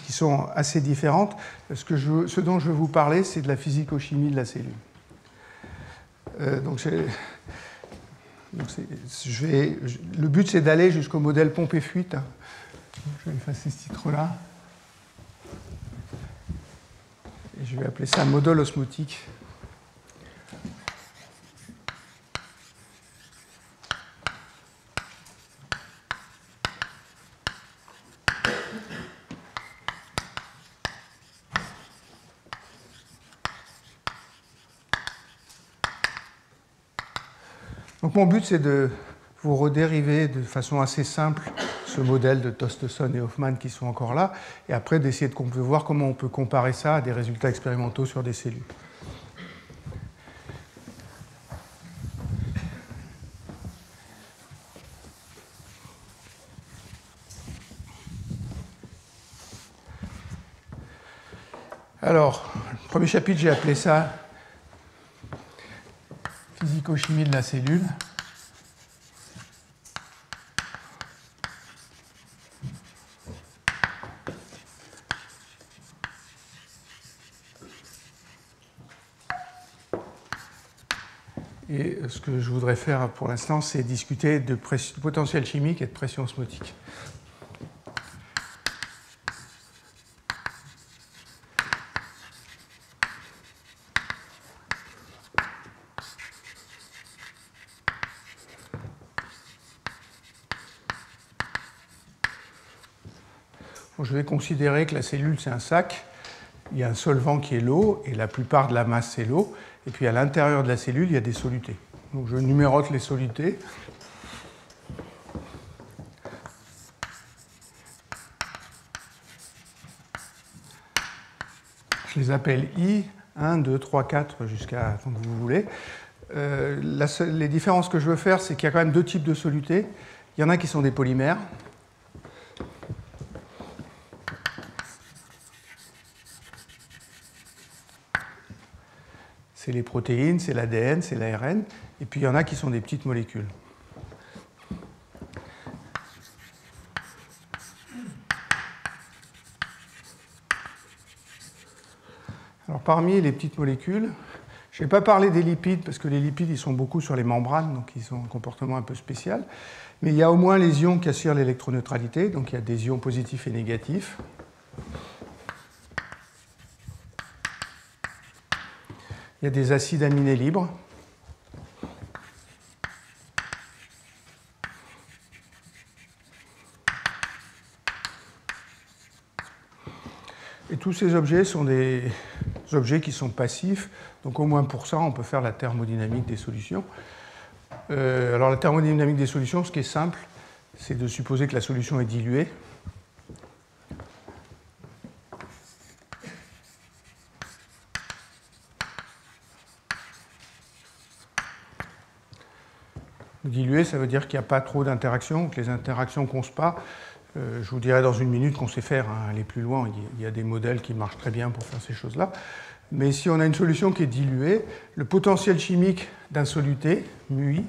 Qui sont assez différentes. Ce dont je vais vous parler, c'est de la physico-chimie de la cellule. Le but, c'est d'aller jusqu'au modèle pompe et fuite. Je vais effacer ce titre-là. Et je vais appeler ça modèle osmotique. Donc mon but, c'est de vous redériver de façon assez simple ce modèle de Tosteson et Hofmann qui sont encore là, et après d'essayer de voir comment on peut comparer ça à des résultats expérimentaux sur des cellules. Alors, le premier chapitre, j'ai appelé ça physico-chimie de la cellule. Et ce que je voudrais faire pour l'instant, c'est discuter de potentiel chimique et de pression osmotique. Je vais considérer que la cellule, c'est un sac. Il y a un solvant qui est l'eau, et la plupart de la masse, c'est l'eau. Et puis à l'intérieur de la cellule, il y a des solutés. Donc je numérote les solutés. Je les appelle I, 1, 2, 3, 4, jusqu'à tant que vous voulez. Les différences que je veux faire, c'est qu'il y a quand même deux types de solutés. Il y en a qui sont des polymères. C'est les protéines, c'est l'ADN, c'est l'ARN, et puis il y en a qui sont des petites molécules. Alors parmi les petites molécules, je ne vais pas parler des lipides, parce que les lipides, ils sont beaucoup sur les membranes, donc ils ont un comportement un peu spécial, mais il y a au moins les ions qui assurent l'électroneutralité, donc il y a des ions positifs et négatifs. Il y a des acides aminés libres. Et tous ces objets sont des objets qui sont passifs. Donc au moins pour ça, on peut faire la thermodynamique des solutions. Alors la thermodynamique des solutions, ce qui est simple, c'est de supposer que la solution est diluée. Dilué, ça veut dire qu'il n'y a pas trop d'interactions, que les interactions ne comptent pas. Je vous dirai dans une minute qu'on sait faire, aller plus loin. Il y a des modèles qui marchent très bien pour faire ces choses-là. Mais si on a une solution qui est diluée, le potentiel chimique d'un soluté, μI,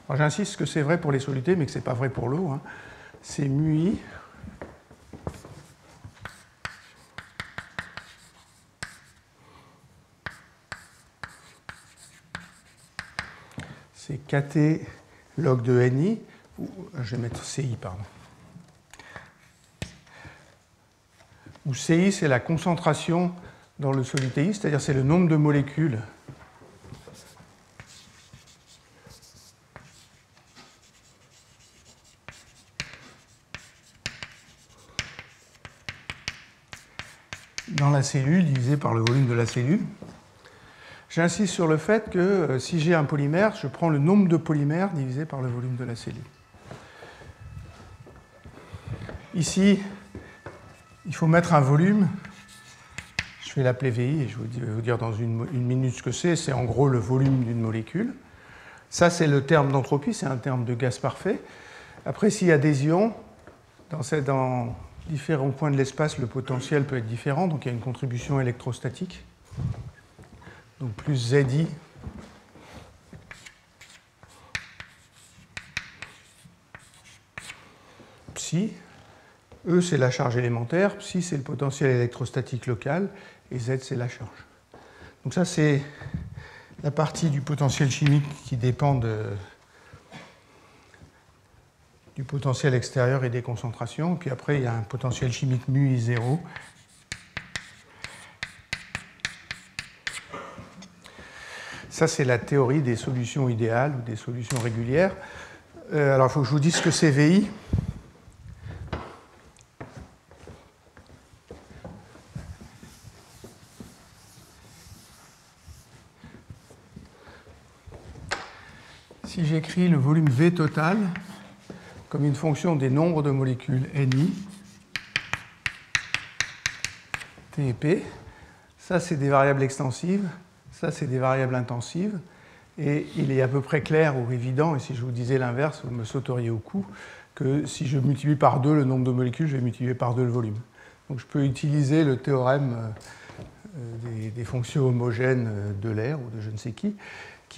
alors j'insiste que c'est vrai pour les solutés, mais que ce n'est pas vrai pour l'eau, c'est μI c'est kT log de NI, ou je vais mettre CI, pardon. Où CI, c'est la concentration dans le soluté, c'est-à-dire c'est le nombre de molécules dans la cellule divisé par le volume de la cellule. J'insiste sur le fait que si j'ai un polymère, je prends le nombre de polymères divisé par le volume de la cellule. Ici, il faut mettre un volume. Je vais l'appeler VI et je vais vous dire dans une minute ce que c'est. C'est en gros le volume d'une molécule. Ça, c'est le terme d'entropie, c'est un terme de gaz parfait. Après, s'il y a des ions, dans différents points de l'espace, le potentiel peut être différent, donc il y a une contribution électrostatique. Donc plus ZI psi. E, c'est la charge élémentaire, psi, c'est le potentiel électrostatique local, et Z, c'est la charge. Donc ça, c'est la partie du potentiel chimique qui dépend du potentiel extérieur et des concentrations. Et puis après, il y a un potentiel chimique mu I0. Ça, c'est la théorie des solutions idéales ou des solutions régulières. Alors, il faut que je vous dise ce que c'est VI. Si j'écris le volume V total comme une fonction des nombres de molécules NI, T et P, ça c'est des variables extensives, ça c'est des variables intensives, et il est à peu près clair ou évident, et si je vous disais l'inverse, vous me sauteriez au cou, que si je multiplie par 2 le nombre de molécules, je vais multiplier par 2 le volume. Donc je peux utiliser le théorème des fonctions homogènes de l'air ou de je ne sais qui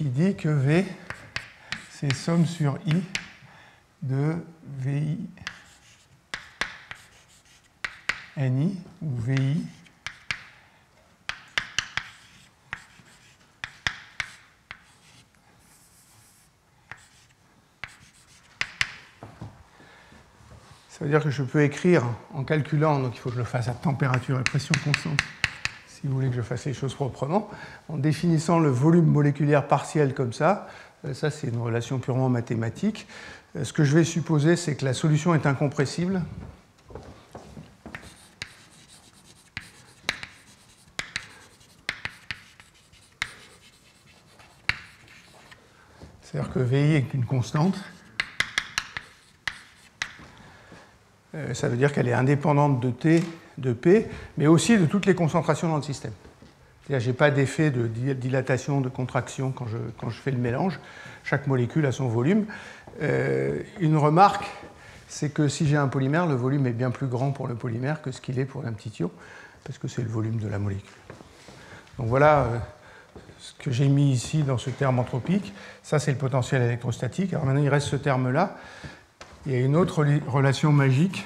dit que V, c'est somme sur I de VI NI ou VI ça veut dire que je peux écrire en calculant, donc il faut que je le fasse à température et pression constante, si vous voulez que je fasse les choses proprement, en définissant le volume moléculaire partiel comme ça. Ça, c'est une relation purement mathématique. Ce que je vais supposer, c'est que la solution est incompressible. C'est-à-dire que VI est une constante. Ça veut dire qu'elle est indépendante de T, de P, mais aussi de toutes les concentrations dans le système. C'est-à-dire que je n'ai pas d'effet de dilatation, de contraction quand je fais le mélange. Chaque molécule a son volume. Une remarque, c'est que si j'ai un polymère, le volume est bien plus grand pour le polymère que ce qu'il est pour un petit ion, parce que c'est le volume de la molécule. Donc voilà ce que j'ai mis ici dans ce terme entropique. Ça, c'est le potentiel électrostatique. Alors maintenant, il reste ce terme-là. Il y a une autre relation magique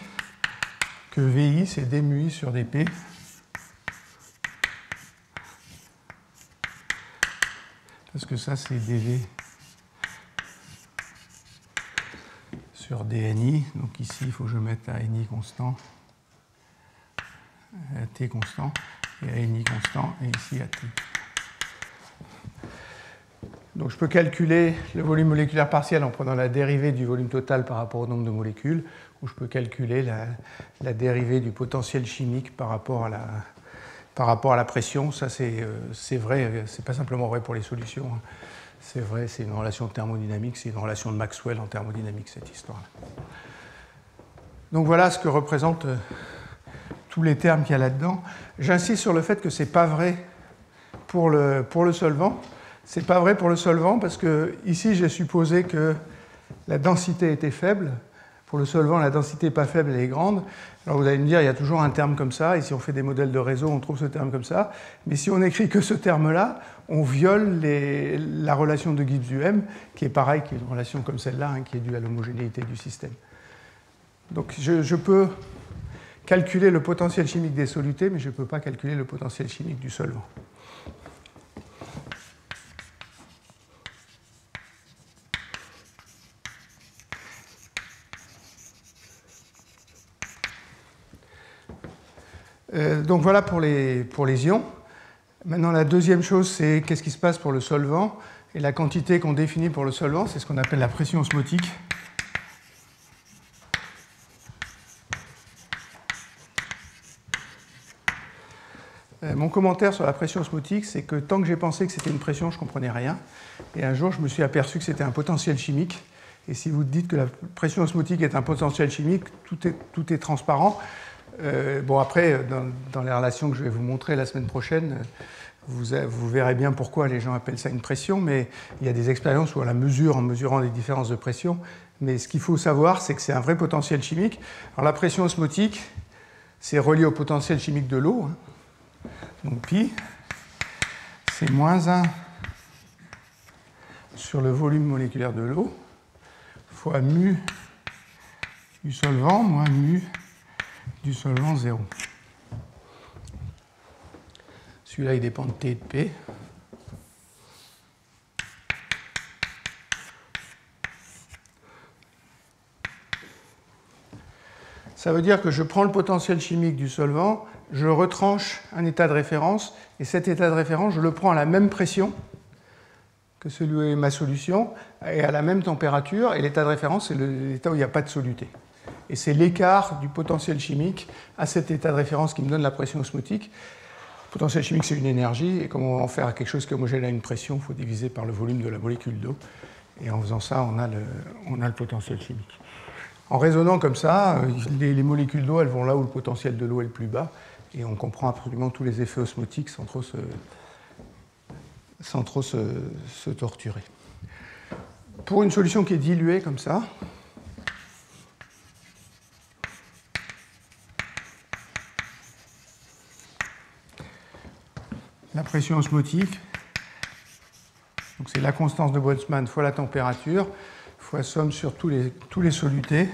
que VI, c'est d mu I sur dP. Parce que ça, c'est dV sur dNi. Donc ici, il faut que je mette à Ni constant, à T constant, et à Ni constant, et ici à T. Donc je peux calculer le volume moléculaire partiel en prenant la dérivée du volume total par rapport au nombre de molécules, ou je peux calculer la dérivée du potentiel chimique par rapport à la pression. Ça, c'est vrai, c'est pas simplement vrai pour les solutions. C'est vrai, c'est une relation thermodynamique, c'est une relation de Maxwell en thermodynamique, cette histoire-là. Donc voilà ce que représentent tous les termes qu'il y a là-dedans. J'insiste sur le fait que ce n'est pas vrai pour le solvant. Ce n'est pas vrai pour le solvant parce que ici, j'ai supposé que la densité était faible. Pour le solvant, la densité n'est pas faible, elle est grande. Alors vous allez me dire, il y a toujours un terme comme ça, et si on fait des modèles de réseau, on trouve ce terme comme ça. Mais si on n'écrit que ce terme-là, on viole la relation de Gibbs-UM, qui est pareil, qui est une relation comme celle-là, hein, qui est due à l'homogénéité du système. Donc je peux calculer le potentiel chimique des solutés, mais je ne peux pas calculer le potentiel chimique du solvant. Donc voilà pour les ions. Maintenant, la deuxième chose, c'est qu'est-ce qui se passe pour le solvant. Et la quantité qu'on définit pour le solvant, c'est ce qu'on appelle la pression osmotique. Mon commentaire sur la pression osmotique, c'est que tant que j'ai pensé que c'était une pression, je ne comprenais rien. Et un jour, je me suis aperçu que c'était un potentiel chimique. Et si vous dites que la pression osmotique est un potentiel chimique, tout est transparent. Bon, après, dans les relations que je vais vous montrer la semaine prochaine, vous verrez bien pourquoi les gens appellent ça une pression, mais il y a des expériences où on la mesure en mesurant les différences de pression. Mais ce qu'il faut savoir, c'est que c'est un vrai potentiel chimique. Alors la pression osmotique, c'est relié au potentiel chimique de l'eau. Donc pi, c'est moins 1 sur le volume moléculaire de l'eau, fois mu du solvant, moins mu du solvant 0. Celui-là, il dépend de T et de P. Ça veut dire que je prends le potentiel chimique du solvant, je retranche un état de référence, et cet état de référence, je le prends à la même pression que celui où est ma solution, et à la même température, et l'état de référence, c'est l'état où il n'y a pas de soluté. Et c'est l'écart du potentiel chimique à cet état de référence qui me donne la pression osmotique. Le potentiel chimique, c'est une énergie, et comme on va en faire quelque chose qui est homogène à une pression, il faut diviser par le volume de la molécule d'eau. Et en faisant ça, on a le potentiel chimique. En raisonnant comme ça, les molécules d'eau, elles vont là où le potentiel de l'eau est le plus bas, et on comprend absolument tous les effets osmotiques sans trop se torturer. Pour une solution qui est diluée comme ça, la pression osmotique, donc c'est la constance de Boltzmann fois la température, fois somme sur tous les solutés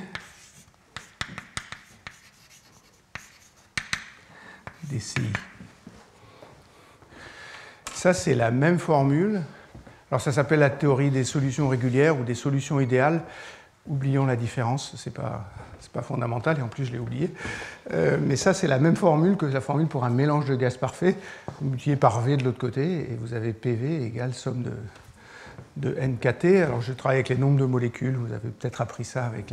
des CI. Ça, c'est la même formule. Alors, ça s'appelle la théorie des solutions régulières ou des solutions idéales. Oublions la différence, c'est pas fondamental, et en plus, je l'ai oublié. Mais ça, c'est la même formule que la formule pour un mélange de gaz parfait. Vous multipliez par V de l'autre côté, et vous avez PV égale somme de NKT. Alors, je travaille avec les nombres de molécules. Vous avez peut-être appris ça avec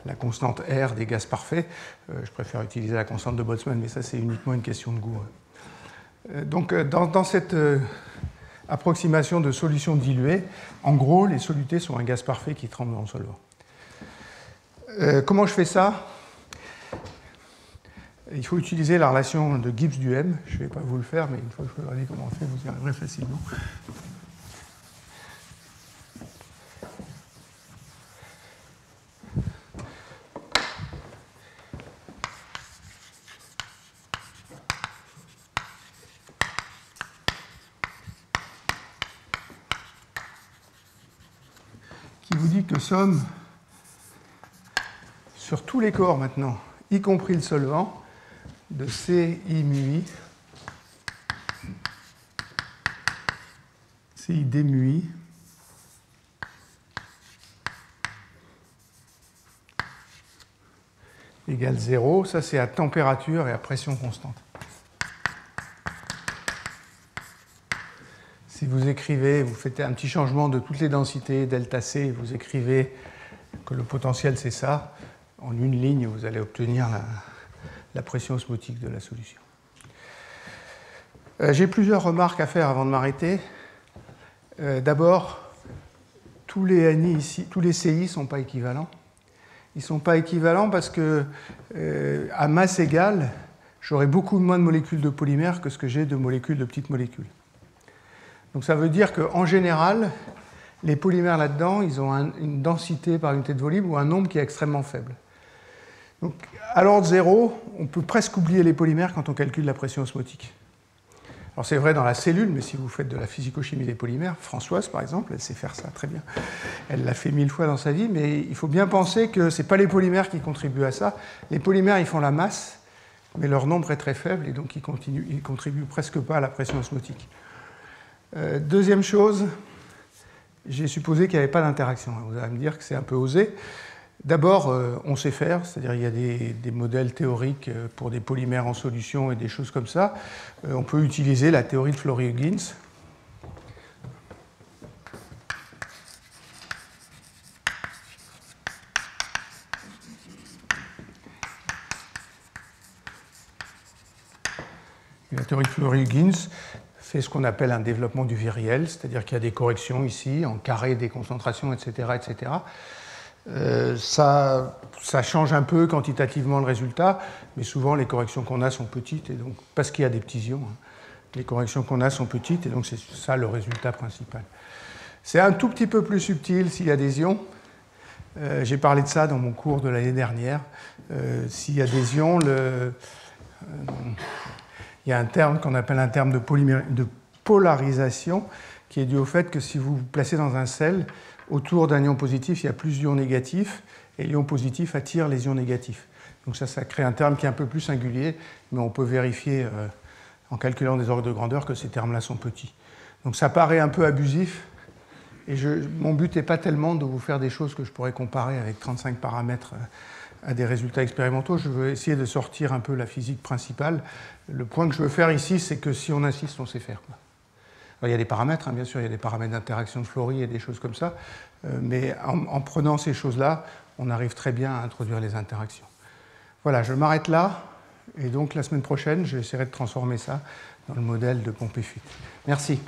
la constante R des gaz parfaits. Je préfère utiliser la constante de Boltzmann, mais ça, c'est uniquement une question de goût. Donc, dans cette approximation de solution diluée, en gros, les solutés sont un gaz parfait qui tremble dans le solvant. Comment je fais ça? Il faut utiliser la relation de Gibbs du M. Je ne vais pas vous le faire, mais une fois que je vous dire comment on fait, vous y arriverez facilement. Qui vous dit que somme sur tous les corps maintenant, y compris le solvant, de CI mu I, CI d mu I, égale 0. Ça, c'est à température et à pression constante. Si vous écrivez, vous faites un petit changement de toutes les densités, delta C, vous écrivez que le potentiel, c'est ça, en une ligne, vous allez obtenir la pression osmotique de la solution. J'ai plusieurs remarques à faire avant de m'arrêter. D'abord, tous les NI ici, tous les CI ne sont pas équivalents. Ils ne sont pas équivalents parce que, à masse égale, j'aurai beaucoup moins de molécules de polymères que ce que j'ai de molécules de petites molécules. Donc ça veut dire qu'en général, les polymères là-dedans, ils ont une densité par unité de volume ou un nombre qui est extrêmement faible. Donc, à l'ordre 0, on peut presque oublier les polymères quand on calcule la pression osmotique. Alors c'est vrai dans la cellule, mais si vous faites de la physico-chimie des polymères, Françoise par exemple, elle sait faire ça très bien. Elle l'a fait 1000 fois dans sa vie, mais il faut bien penser que ce n'est pas les polymères qui contribuent à ça. Les polymères, ils font la masse, mais leur nombre est très faible, et donc ils ne contribuent presque pas à la pression osmotique. Deuxième chose, j'ai supposé qu'il n'y avait pas d'interaction. Vous allez me dire que c'est un peu osé. D'abord, on sait faire, c'est-à-dire il y a des modèles théoriques pour des polymères en solution et des choses comme ça. On peut utiliser la théorie de Flory-Huggins. La théorie de Flory-Huggins fait ce qu'on appelle un développement du viriel, c'est-à-dire qu'il y a des corrections ici, en carré des concentrations, etc., etc. Ça change un peu quantitativement le résultat, mais souvent les corrections qu'on a sont petites, et donc, parce qu'il y a des petits ions, hein, les corrections qu'on a sont petites, et donc c'est ça le résultat principal. C'est un tout petit peu plus subtil s'il y a des ions. J'ai parlé de ça dans mon cours de l'année dernière. S'il y a des ions, il y a un terme qu'on appelle un terme de polarisation, qui est dû au fait que si vous vous placez dans un sel, autour d'un ion positif, il y a plus d'ions négatifs, et l'ion positif attire les ions négatifs. Donc ça crée un terme qui est un peu plus singulier, mais on peut vérifier en calculant des ordres de grandeur que ces termes-là sont petits. Donc ça paraît un peu abusif, et mon but n'est pas tellement de vous faire des choses que je pourrais comparer avec 35 paramètres à des résultats expérimentaux. Je veux essayer de sortir un peu la physique principale. Le point que je veux faire ici, c'est que si on insiste, on sait faire. Alors, il y a des paramètres, hein, bien sûr, il y a des paramètres d'interaction de Flory et des choses comme ça, mais en prenant ces choses-là, on arrive très bien à introduire les interactions. Voilà, je m'arrête là, et donc la semaine prochaine, j'essaierai de transformer ça dans le modèle de pompe et fuite. Merci.